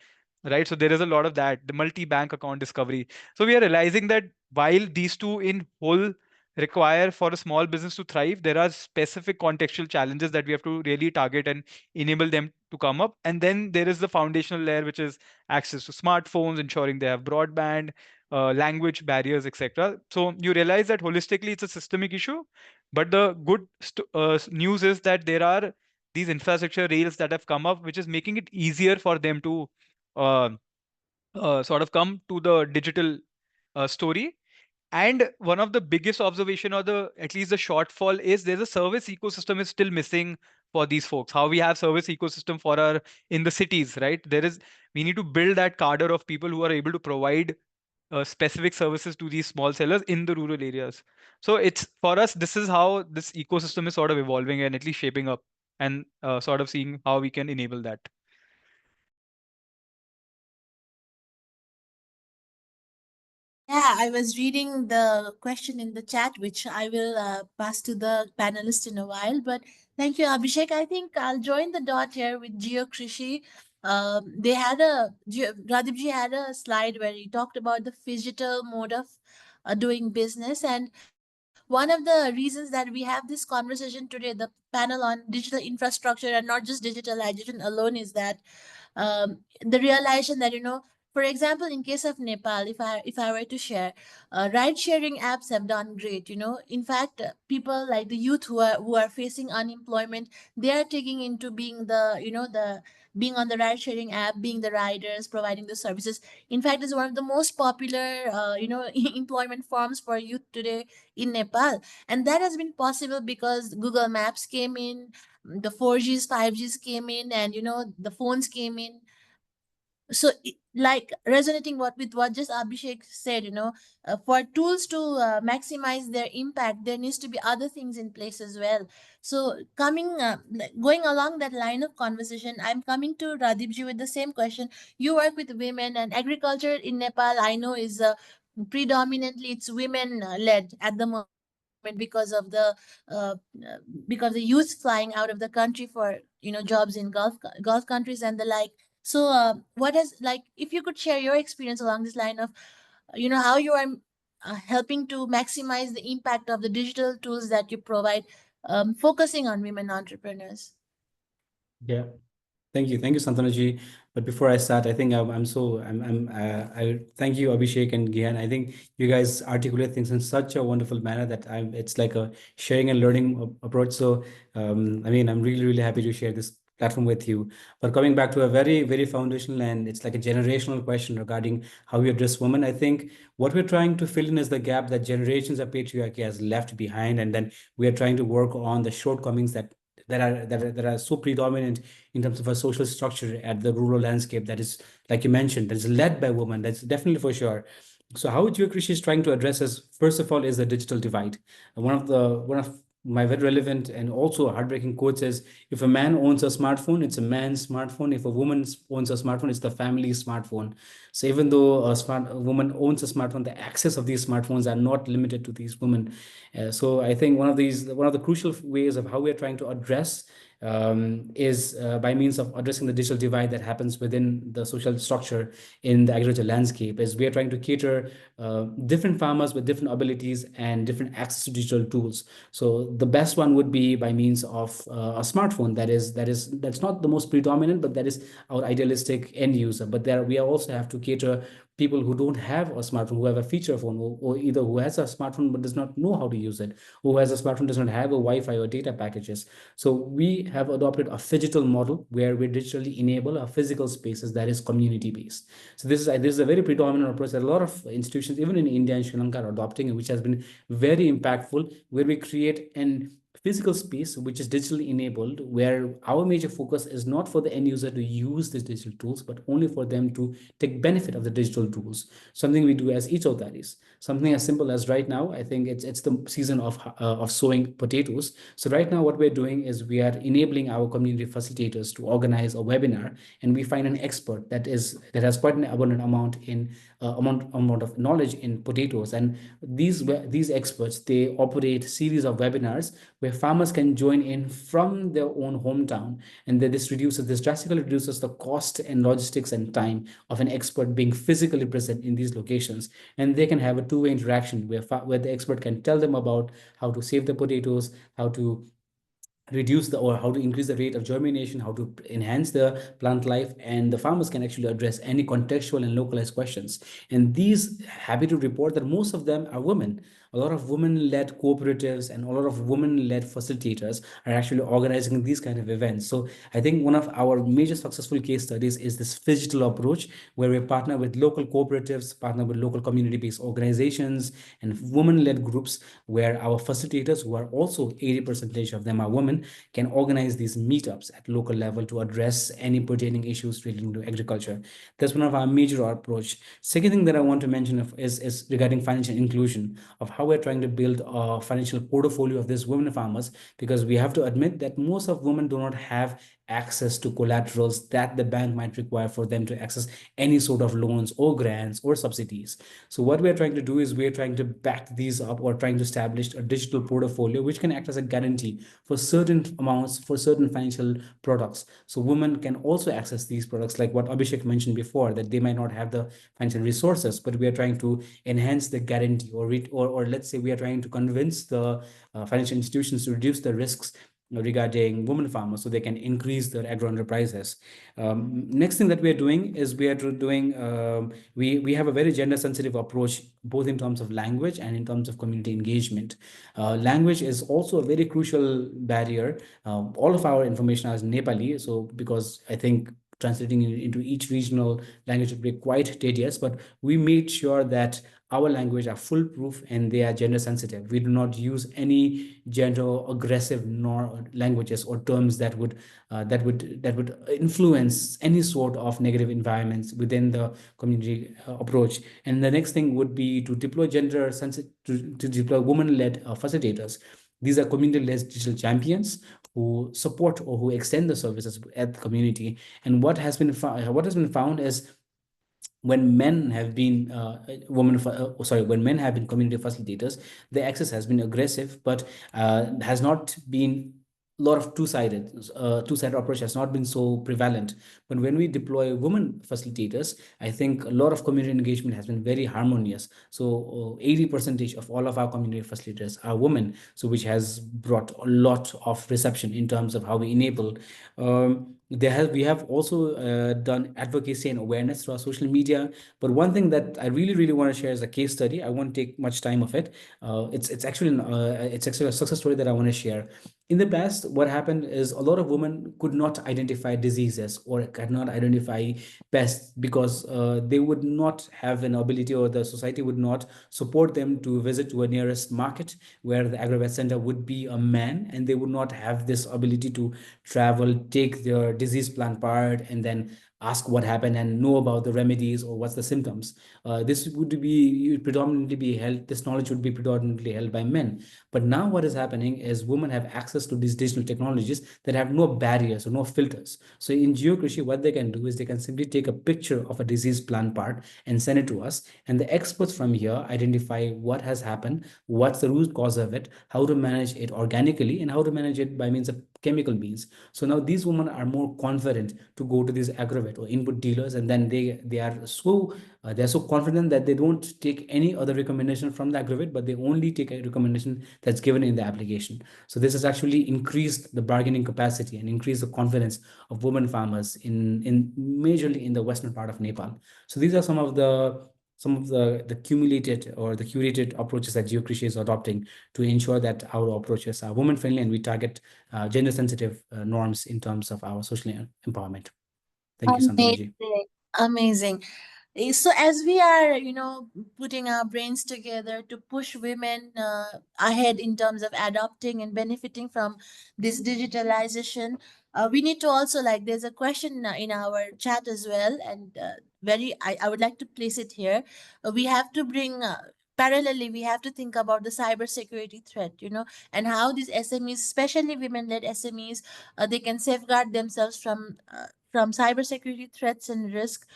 right? So there is a lot of that, the multi-bank account discovery. So we are realizing that while these two in whole require for a small business to thrive, there are specific contextual challenges that we have to really target and enable them to come up. And then there is the foundational layer, which is access to smartphones, ensuring they have broadband, language barriers, etc. So you realize that holistically it's a systemic issue, but the good news is that there are these infrastructure rails that have come up, which is making it easier for them to uh, sort of come to the digital story. And one of the biggest observation, or the at least the shortfall, is there's a service ecosystem is still missing for these folks. How we have service ecosystem for our in the cities, right? We need to build that cadre of people who are able to provide specific services to these small sellers in the rural areas. So it's for us, this is how this ecosystem is sort of evolving and at least shaping up, and sort of seeing how we can enable that. Yeah, I was reading the question in the chat, which I will pass to the panelists in a while. But thank you, Abhishek. I think I'll join the dot here with GeoKrishi. They had Radipji had a slide where he talked about the phygital mode of doing business. And one of the reasons that we have this conversation today, the panel on digital infrastructure and not just digitalization alone, is that the realization that, for example, in case of Nepal, if I were to share, ride sharing apps have done great. In fact, people like the youth who are facing unemployment, they are taking into being the being on the ride sharing app, being the riders, providing the services. In fact, it's one of the most popular employment forms for youth today in Nepal, and that has been possible because Google Maps came in, the 4Gs, 5Gs came in, and the phones came in. So like resonating with what just Abhishek said, for tools to maximize their impact, there needs to be other things in place as well. So going along that line of conversation, I'm coming to Radipji with the same question. You work with women, and agriculture in Nepal, I know, is predominantly it's women led at the moment uh, because the youth flying out of the country for jobs in Gulf countries and the like. So, what has, like, if you could share your experience along this line of, how you are helping to maximize the impact of the digital tools that you provide, focusing on women entrepreneurs. Yeah. Thank you, Santana ji. But before I start, I think I thank you, Abhishek and Gihan. I think you guys articulate things in such a wonderful manner that it's like a sharing and learning approach. So, I mean, I'm really, really happy to share this platform with you. But coming back to a very, very foundational and it's like a generational question regarding how we address women, I think what we're trying to fill in is the gap that generations of patriarchy has left behind, and then we are trying to work on the shortcomings that are so predominant in terms of a social structure at the rural landscape that is, like you mentioned, that is led by women. That's definitely for sure. So how GeoKrishi is trying to address is, first of all, is the digital divide. And one of my very relevant and also heartbreaking quotes is, if a man owns a smartphone, it's a man's smartphone. If a woman owns a smartphone, it's the family's smartphone. So even though a woman owns a smartphone, the access of these smartphones are not limited to these women. So I think one of the crucial ways of how we are trying to address is by means of addressing the digital divide that happens within the social structure in the agricultural landscape, is we are trying to cater different farmers with different abilities and different access to digital tools. So the best one would be by means of a smartphone. That's not the most predominant, but that is our idealistic end user. But there we also have to cater people who don't have a smartphone, who have a feature phone, or either who has a smartphone but does not know how to use it, who has a smartphone does not have a Wi-Fi or data packages. So we have adopted a phygital model where we digitally enable our physical spaces that is community based. So this is a very predominant approach that a lot of institutions, even in India and Sri Lanka, are adopting, which has been very impactful, where we create an physical space which is digitally enabled, where our major focus is not for the end user to use these digital tools, but only for them to take benefit of the digital tools. Something we do as each of that is something as simple as, right now, I think it's the season of sowing potatoes. So right now what we're doing is we are enabling our community facilitators to organize a webinar, and we find an expert that has quite an abundant amount of knowledge in potatoes. And these experts, they operate series of webinars where farmers can join in from their own hometown, and this drastically reduces the cost and logistics and time of an expert being physically present in these locations. And they can have a two-way interaction where the expert can tell them about how to save the potatoes, how to how to increase the rate of germination, how to enhance the plant life, and the farmers can actually address any contextual and localized questions. And these, happy to report that most of them are women. A lot of women-led cooperatives and a lot of women-led facilitators are actually organizing these kind of events. So I think one of our major successful case studies is this phygital approach, where we partner with local cooperatives, partner with local community-based organizations and women-led groups, where our facilitators, who are also 80% of them are women, can organize these meetups at local level to address any pertaining issues relating to agriculture. That's one of our major approach. Second thing that I want to mention is regarding financial inclusion, of how we're trying to build a financial portfolio of these women farmers, because we have to admit that most of women do not have access to collaterals that the bank might require for them to access any sort of loans or grants or subsidies. So what we're trying to do is we're trying to back these up, or trying to establish a digital portfolio which can act as a guarantee for certain amounts, for certain financial products. So women can also access these products, like what Abhishek mentioned before, that they might not have the financial resources, but we are trying to enhance the guarantee, or let's say we are trying to convince the financial institutions to reduce the risks regarding women farmers, so they can increase their agro enterprises. Next thing that we are doing is we have a very gender sensitive approach, both in terms of language and in terms of community engagement. Language is also a very crucial barrier. All of our information is Nepali, so because I think translating into each regional language would be quite tedious, but we made sure that our language are foolproof and they are gender sensitive. We do not use any gender aggressive languages or terms that would influence any sort of negative environments within the community approach. And the next thing would be to deploy gender sensitive, to deploy women-led facilitators. These are community-led digital champions who support or who extend the services at the community. And what has been found is, when men have been when men have been community facilitators, the access has been aggressive, but has not been a lot of two-sided approach has not been so prevalent. But when we deploy women facilitators, I think a lot of community engagement has been very harmonious. So 80% of all of our community facilitators are women, so which has brought a lot of reception in terms of how we enable. we have also done advocacy and awareness through our social media. But one thing that I really want to share is a case study. I won't take much time of it. It's actually a success story that I want to share. In the past, what happened is a lot of women could not identify diseases or could not identify pests because they would not have an ability, or the society would not support them to visit to a nearest market where the agrovet center would be a man, and they would not have this ability to travel, take their disease plan part, and then ask what happened and know about the remedies or what's the symptoms. This would be predominantly be held, this knowledge would be predominantly held by men. But now what is happening is women have access to these digital technologies that have no barriers or no filters. So in GeoKrishi, what they can do is they can simply take a picture of a disease plan part and send it to us. And the experts from here identify what has happened, what's the root cause of it, how to manage it organically, and how to manage it by means of chemical means. So now these women are more confident to go to these agrovet or input dealers, and then they are so they're so confident that they don't take any other recommendation from the agrovet, but they only take a recommendation that's given in the application. So this has actually increased the bargaining capacity and increased the confidence of women farmers in majorly in the western part of Nepal. So these are some of the cumulated or the curated approaches that GeoKrishi is adopting to ensure that our approaches are women friendly and we target gender sensitive norms in terms of our social empowerment. Thank you, Santona ji. Amazing. Amazing. So as we are, putting our brains together to push women ahead in terms of adopting and benefiting from this digitalization, we need to also, like, there's a question in our chat as well, and I would like to place it here. We have to bring parallelly, we have to think about the cybersecurity threat, and how these SMEs, especially women-led SMEs, they can safeguard themselves from cybersecurity threats and risk,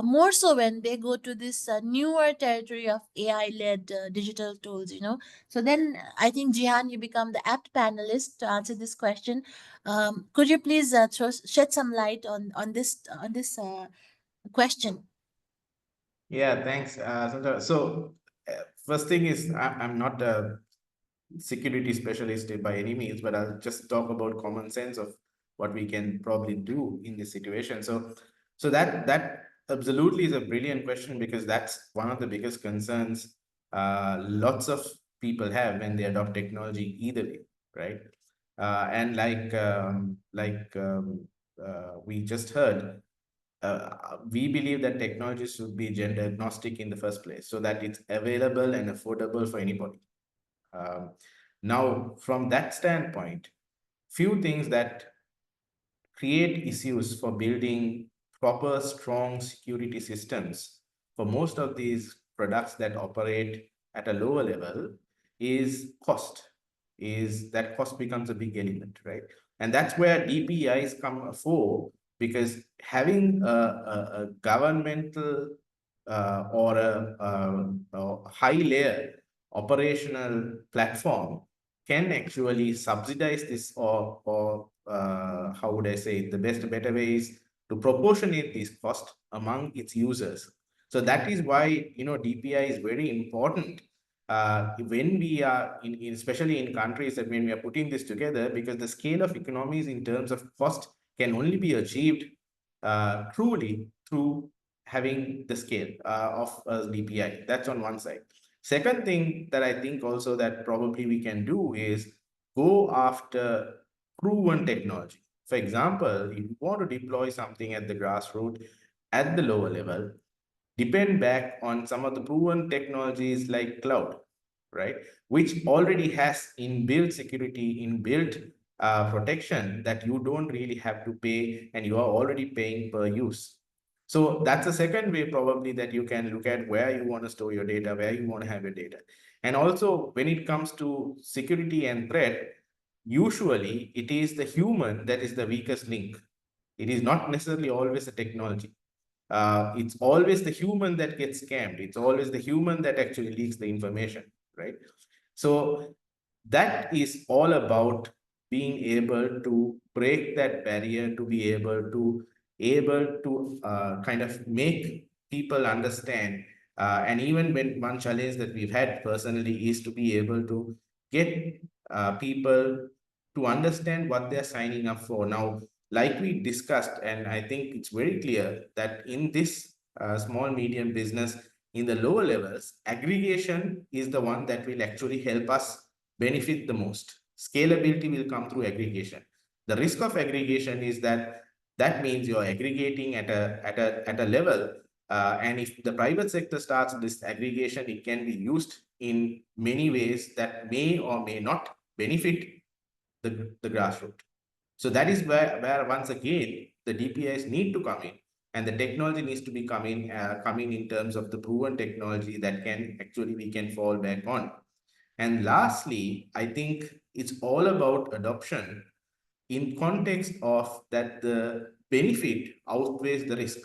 more so when they go to this newer territory of AI-led digital tools. So then I think, Gihan, you become the apt panelist to answer this question. Could you please shed some light on this question? Yeah, thanks, Sandra. So, first thing is, I'm not a security specialist by any means, but I'll just talk about common sense of what we can probably do in this situation. So that absolutely is a brilliant question, because that's one of the biggest concerns lots of people have when they adopt technology either way, right? And we just heard, we believe that technology should be gender agnostic in the first place, so that it's available and affordable for anybody. Now, from that standpoint, few things that create issues for building proper, strong security systems for most of these products that operate at a lower level is cost. Is that cost becomes a big element, right? And that's where DPIs come for, because having a governmental or a high layer operational platform can actually subsidize this, or how would I say it? The better way is to proportionate these costs among its users. So that is why, DPI is very important when we are especially in countries that when we are putting this together, because the scale of economies in terms of cost can only be achieved truly through having the scale of DPI. That's on one side. Second thing that I think also that probably we can do is go after proven technology. For example, if you want to deploy something at the grassroots, at the lower level, depend back on some of the proven technologies like cloud, right? Which already has inbuilt security, inbuilt protection that you don't really have to pay, and you are already paying per use. So that's the second way probably that you can look at where you want to store your data, where you want to have your data. And also when it comes to security and threat, usually it is the human that is the weakest link. It is not necessarily always the technology. It's always the human that gets scammed. It's always the human that actually leaks the information, right? So that is all about being able to break that barrier, to be able to kind of make people understand. And even when one challenge that we've had personally is to be able to get people to understand what they're signing up for. Now, like we discussed, and I think it's very clear that in this small, medium business, in the lower levels, aggregation is the one that will actually help us benefit the most. Scalability will come through aggregation. The risk of aggregation is that means you're aggregating at a level, and if the private sector starts this aggregation, it can be used in many ways that may or may not benefit the grassroots. So that is where once again the DPIs need to come in, and the technology needs to be coming in terms of the proven technology that we can fall back on. And lastly, I think it's all about adoption in context of that the benefit outweighs the risk,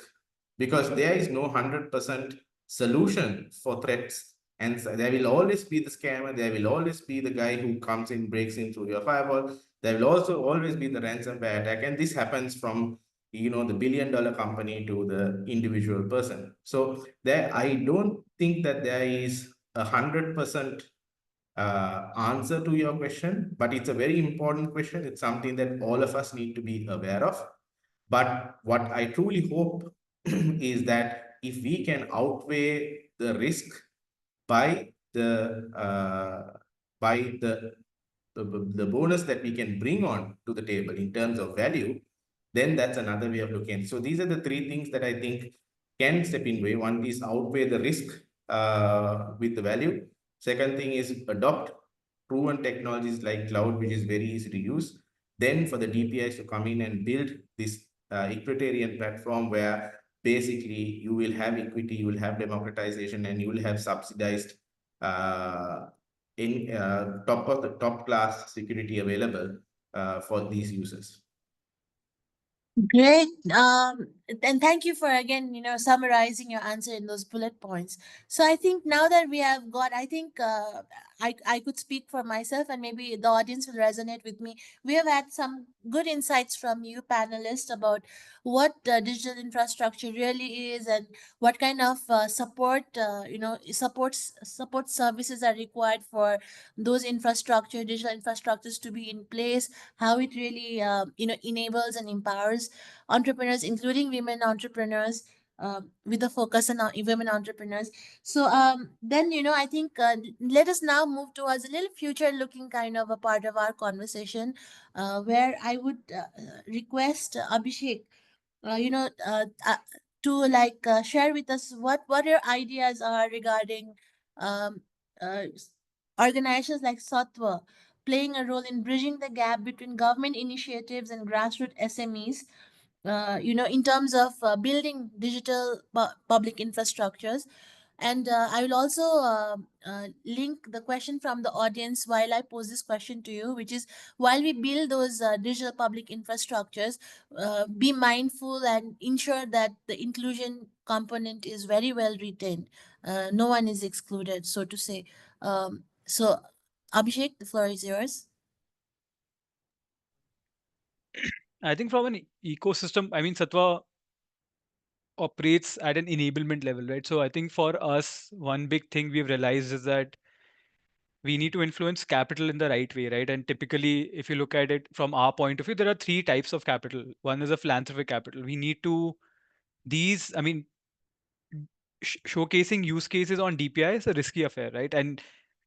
because there is no 100% solution for threats, and so there will always be the scammer, there will always be the guy who comes in, breaks in through your firewall, there will also always be the ransomware attack, and this happens from the billion-dollar company to the individual person. So there, I don't think that there is 100% answer to your question, but it's a very important question. It's something that all of us need to be aware of. But what I truly hope is that if we can outweigh the risk by the bonus that we can bring on to the table in terms of value, then that's another way of looking at it. So these are the three things that I think can step in way. One is outweigh the risk with the value. Second thing is adopt proven technologies like cloud, which is very easy to use. Then for the DPIs to come in and build this equitarian platform where basically you will have equity, you will have democratization, and you will have subsidized top class security available for these users. Great. And thank you for again, summarizing your answer in those bullet points. So I think now that we have got, I think I could speak for myself and maybe the audience will resonate with me. We have had some good insights from you panelists about what digital infrastructure really is and what kind of support, support services are required for those digital infrastructures to be in place, how it really, enables and empowers entrepreneurs, including women entrepreneurs, with a focus on women entrepreneurs. So then, I think let us now move towards a little future looking kind of a part of our conversation, where I would request Abhishek, to share with us what your ideas are regarding um, organizations like Sattva playing a role in bridging the gap between government initiatives and grassroots SMEs, in terms of building digital public infrastructures. And I will also link the question from the audience while I pose this question to you, which is, while we build those digital public infrastructures, be mindful and ensure that the inclusion component is very well retained. No one is excluded, so to say. So, Abhishek, the floor is yours. I think from an ecosystem, I mean, Sattva operates at an enablement level, right? So I think for us, one big thing we've realized is that we need to influence capital in the right way, right? And typically, if you look at it from our point of view, there are three types of capital. One is a philanthropic capital. We need to, I mean, showcasing use cases on DPI is a risky affair, right? And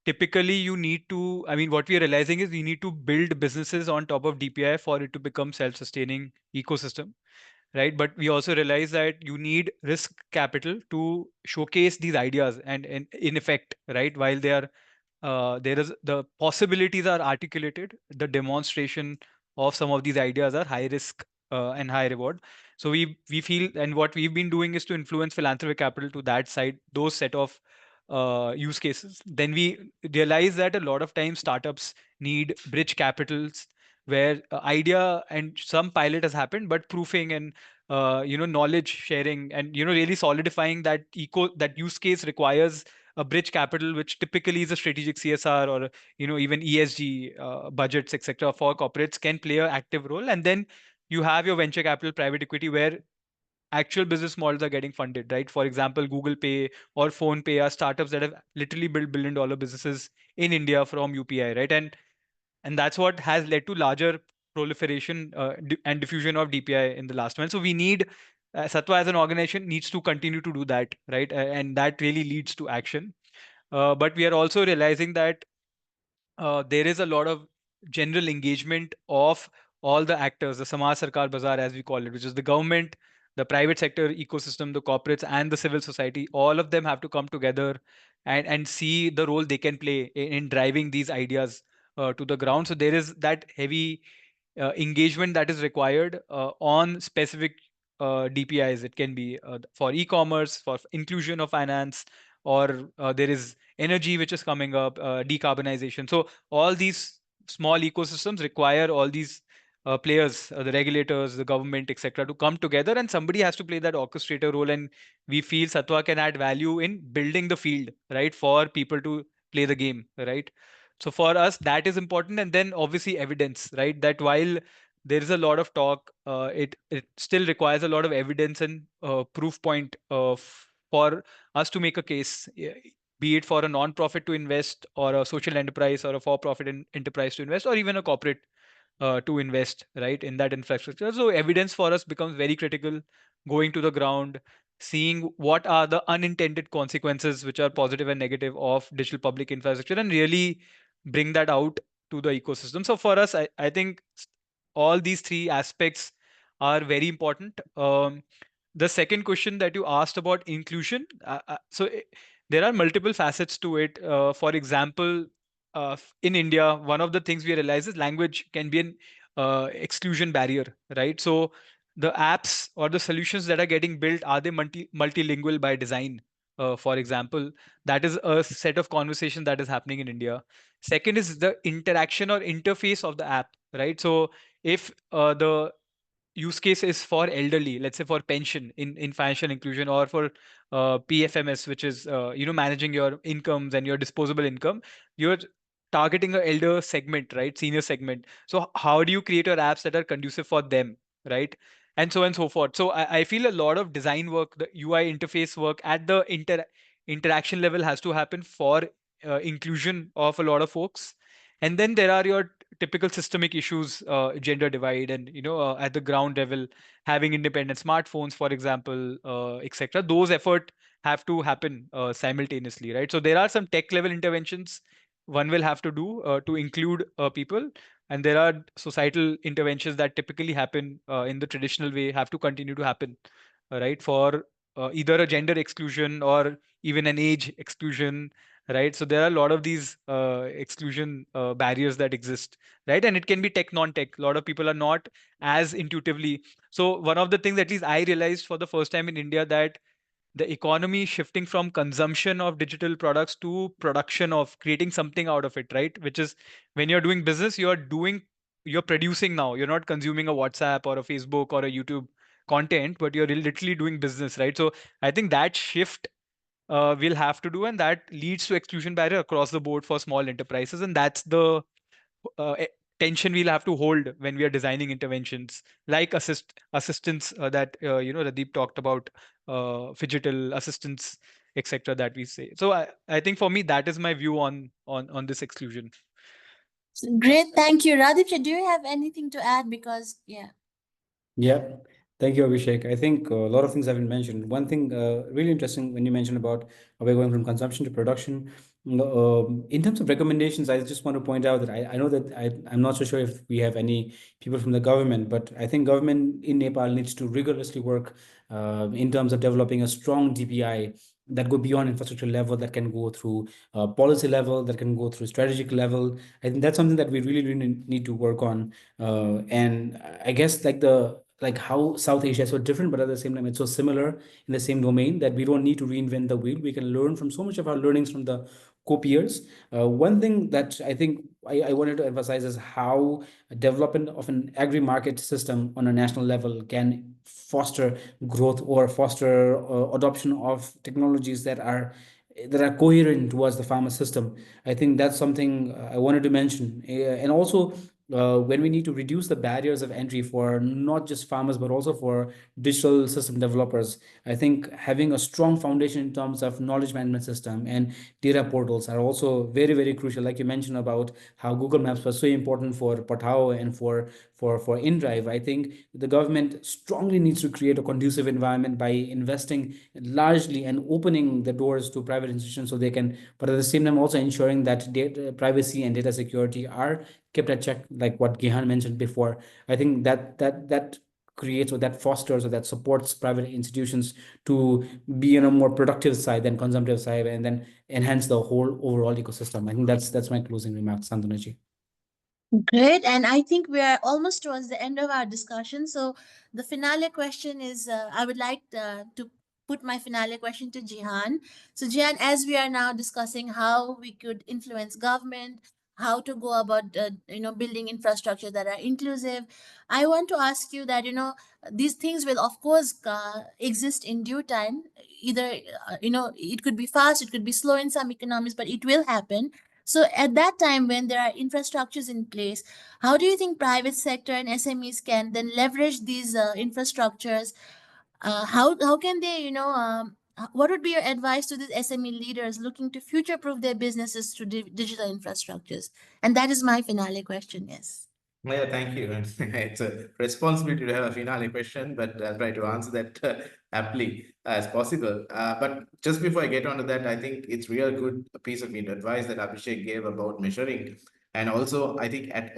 typically, you need to, I mean, what we are realizing is we need to build businesses on top of DPI for it to become self-sustaining ecosystem, right? But we also realize that you need risk capital to showcase these ideas, and in effect, right, while they are there is the possibilities are articulated, the demonstration of some of these ideas are high risk and high reward. So we feel, and what we've been doing is to influence philanthropic capital to that side, those set of use cases. Then we realize that a lot of times startups need bridge capitals where idea and some pilot has happened, but proofing and knowledge sharing and really solidifying that use case requires a bridge capital, which typically is a strategic CSR or even ESG budgets, etc. for corporates can play an active role. And then you have your venture capital, private equity, where actual business models are getting funded, right? For example, Google Pay or Phone Pay are startups that have literally built billion-dollar businesses in India from UPI, right? And that's what has led to larger proliferation and diffusion of DPI in the last one. So we need Sattva as an organization needs to continue to do that, right? And that really leads to action. But we are also realizing that there is a lot of general engagement of all the actors, the Samaj Sarkar Bazaar, as we call it, which is the government, the private sector ecosystem, the corporates, and the civil society. All of them have to come together and see the role they can play in driving these ideas to the ground. So there is that heavy engagement that is required on specific DPIs. It can be for e-commerce, for inclusion of finance, or there is energy which is coming up, decarbonization. So all these small ecosystems require all these players, the regulators, the government, etc., to come together, and somebody has to play that orchestrator role. And we feel Sattva can add value in building the field, right, for people to play the game, right? So for us, that is important. And then obviously evidence, right? That while there is a lot of talk, it still requires a lot of evidence and proof point for us to make a case, be it for a non-profit to invest, or a social enterprise, or a for-profit enterprise to invest, or even a corporate to invest, right, in that infrastructure. So evidence for us becomes very critical. Going to the ground, seeing what are the unintended consequences, which are positive and negative, of digital public infrastructure, and really bring that out to the ecosystem. So for us, I think all these three aspects are very important. The second question that you asked about inclusion, there are multiple facets to it. For example, in India, one of the things we realize is language can be an exclusion barrier, right? So the apps or the solutions that are getting built, are they multilingual by design? For example, that is a set of conversation that is happening in India. Second is the interaction or interface of the app, right? So if the use case is for elderly, let's say for pension in financial inclusion, or for PFMS, which is managing your incomes and your disposable income, you're targeting a elder segment, right? Senior segment. So how do you create your apps that are conducive for them, right? And so on and so forth. So I feel a lot of design work, the UI interface work at the interaction level has to happen for inclusion of a lot of folks. And then there are your typical systemic issues, gender divide, and at the ground level, having independent smartphones, for example, etc. Those effort have to happen simultaneously, right? So there are some tech level interventions one will have to do to include people, and there are societal interventions that typically happen in the traditional way, have to continue to happen, right, for either a gender exclusion or even an age exclusion, right? So there are a lot of these exclusion barriers that exist, right? And it can be tech, non-tech. A lot of people are not as intuitively. So one of the things, at least I realized for the first time in India, that the economy is shifting from consumption of digital products to production of creating something out of it, right? Which is, when you're doing business, you're producing now. You're not consuming a WhatsApp or a Facebook or a YouTube content, but you're literally doing business, right? So I think that shift we'll have to do, and that leads to exclusion barrier across the board for small enterprises, and that's the tension we'll have to hold when we are designing interventions like assistance that Radip talked about, phygital assistance, etc. that we say. So I think for me that is my view on this exclusion. Great, thank you. Radip, do you have anything to add? Because Yeah, thank you, Abhishek. I think a lot of things have been mentioned. One thing really interesting when you mentioned about we're going from consumption to production. In terms of recommendations, I just want to point out that I know that I'm not so sure if we have any people from the government, but I think government in Nepal needs to rigorously work in terms of developing a strong DPI that go beyond infrastructure level, that can go through policy level, that can go through strategic level. I think that's something that we really need to work on. And I guess like how South Asia is so different, but at the same time, it's so similar in the same domain that we don't need to reinvent the wheel. We can learn from so much of our learnings from the co-peers. One thing that I think I wanted to emphasize is how development of an agri-market system on a national level can foster growth or foster adoption of technologies that are coherent towards the farmer system. I think that's something I wanted to mention. And also, when we need to reduce the barriers of entry for not just farmers but also for digital system developers, I think having a strong foundation in terms of knowledge management system and data portals are also very, very crucial. Like you mentioned about how Google Maps was so important for Patao and for InDrive. I think the government strongly needs to create a conducive environment by investing largely and opening the doors to private institutions so they can, but at the same time also ensuring that data privacy and data security are kept at check, like what Gihan mentioned before. I think that creates or that fosters or that supports private institutions to be on a more productive side than consumptive side, and then enhance the whole overall ecosystem. I think that's my closing remarks, Santanaji. Great. And I think we are almost towards the end of our discussion. So the finale question is I would like to put my finale question to Jihan. So, Jihan, as we are now discussing how we could influence government, how to go about building infrastructure that are inclusive, I want to ask you that these things will of course exist in due time. Either it could be fast, it could be slow in some economies, but it will happen. So at that time, when there are infrastructures in place, how do you think private sector and SMEs can then leverage these infrastructures? How can they, what would be your advice to these SME leaders looking to future-proof their businesses through digital infrastructures? And that is my finale question, yes. Yeah, thank you. And it's a responsibility to have a finale question, but I'll try to answer that aptly as possible. But just before I get onto that, I think it's real good piece of advice that Abhishek gave about measuring. And also, I think at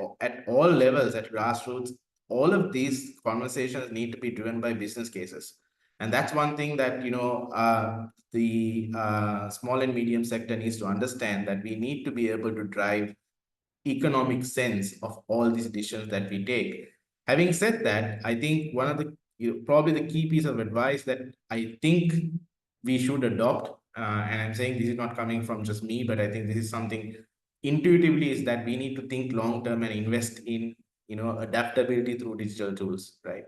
all levels, at grassroots, all of these conversations need to be driven by business cases. And that's one thing that, the small and medium sector needs to understand, that we need to be able to drive economic sense of all these decisions that we take. Having said that, I think one of the probably the key piece of advice that I think we should adopt, and I'm saying this is not coming from just me, but I think this is something intuitively, is that we need to think long term and invest in adaptability through digital tools, right?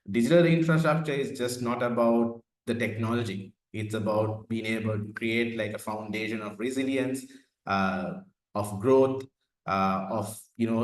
Digital infrastructure is just not about the technology. It's about being able to create like a foundation of resilience, of growth, of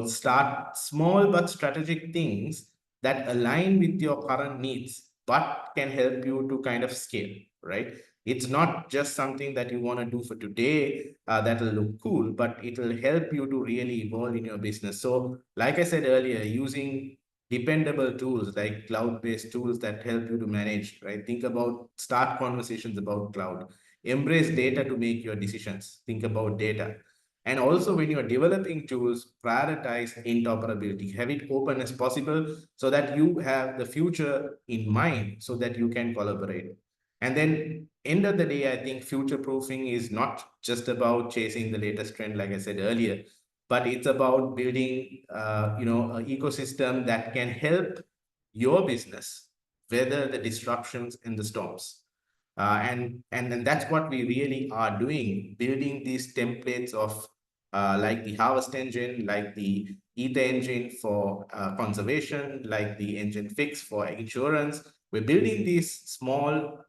start small but strategic things that align with your current needs but can help you to kind of scale, right? It's not just something that you want to do for today that will look cool, but it will help you to really evolve in your business. So like I said earlier, using dependable tools like cloud-based tools that help you to manage, right? Think about, start conversations about cloud, embrace data to make your decisions, think about data. And also, when you're developing tools, prioritize interoperability, have it open as possible so that you have the future in mind so that you can collaborate. And then end of the day, I think future proofing is not just about chasing the latest trend, like I said earlier, but it's about building, an ecosystem that can help your business weather the disruptions and the storms. And that's what we really are doing, building these templates of like the harvest engine, like the ether engine for conservation, like the engine fix for insurance. We're building these small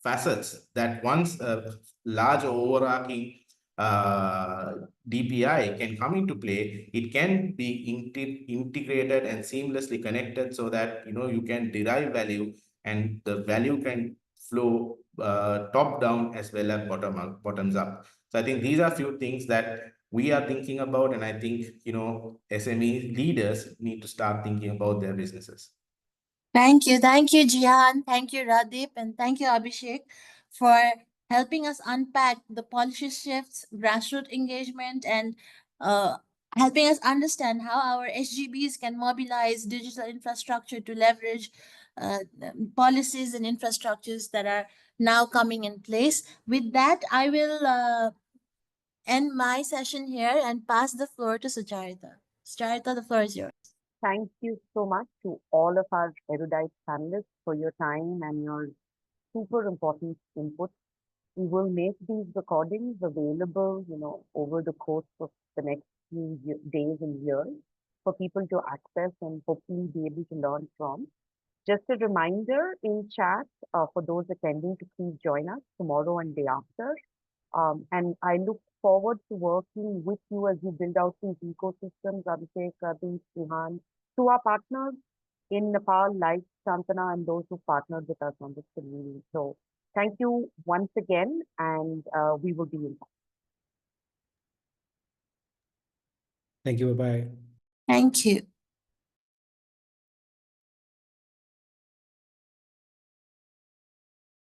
facets that once a large overarching DPI can come into play, it can be integrated and seamlessly connected so that you can derive value, and the value can flow top down as well as bottoms up. So I think these are a few things that we are thinking about, and I think SME leaders need to start thinking about their businesses. Thank you, Jihan. Thank you, Radip, and thank you, Abhishek, for helping us unpack the policy shifts, grassroots engagement, and uh, helping us understand how our SGBs can mobilize digital infrastructure to leverage policies and infrastructures that are now coming in place. With that, I will end my session here and pass the floor to Sucharita. Sucharita, the floor is yours. Thank you so much to all of our erudite panelists for your time and your super important input. We will make these recordings available, over the course of the next few days and years for people to access and hopefully be able to learn from. Just a reminder in chat for those attending to please join us tomorrow and day after. And I look forward to working with you as you build out these ecosystems, Abhishek, Radip, Gihan, to our partners in Nepal, like Santona, and those who partnered with us on this community. So thank you once again, and we will be in touch. Thank you. Bye-bye. Thank you.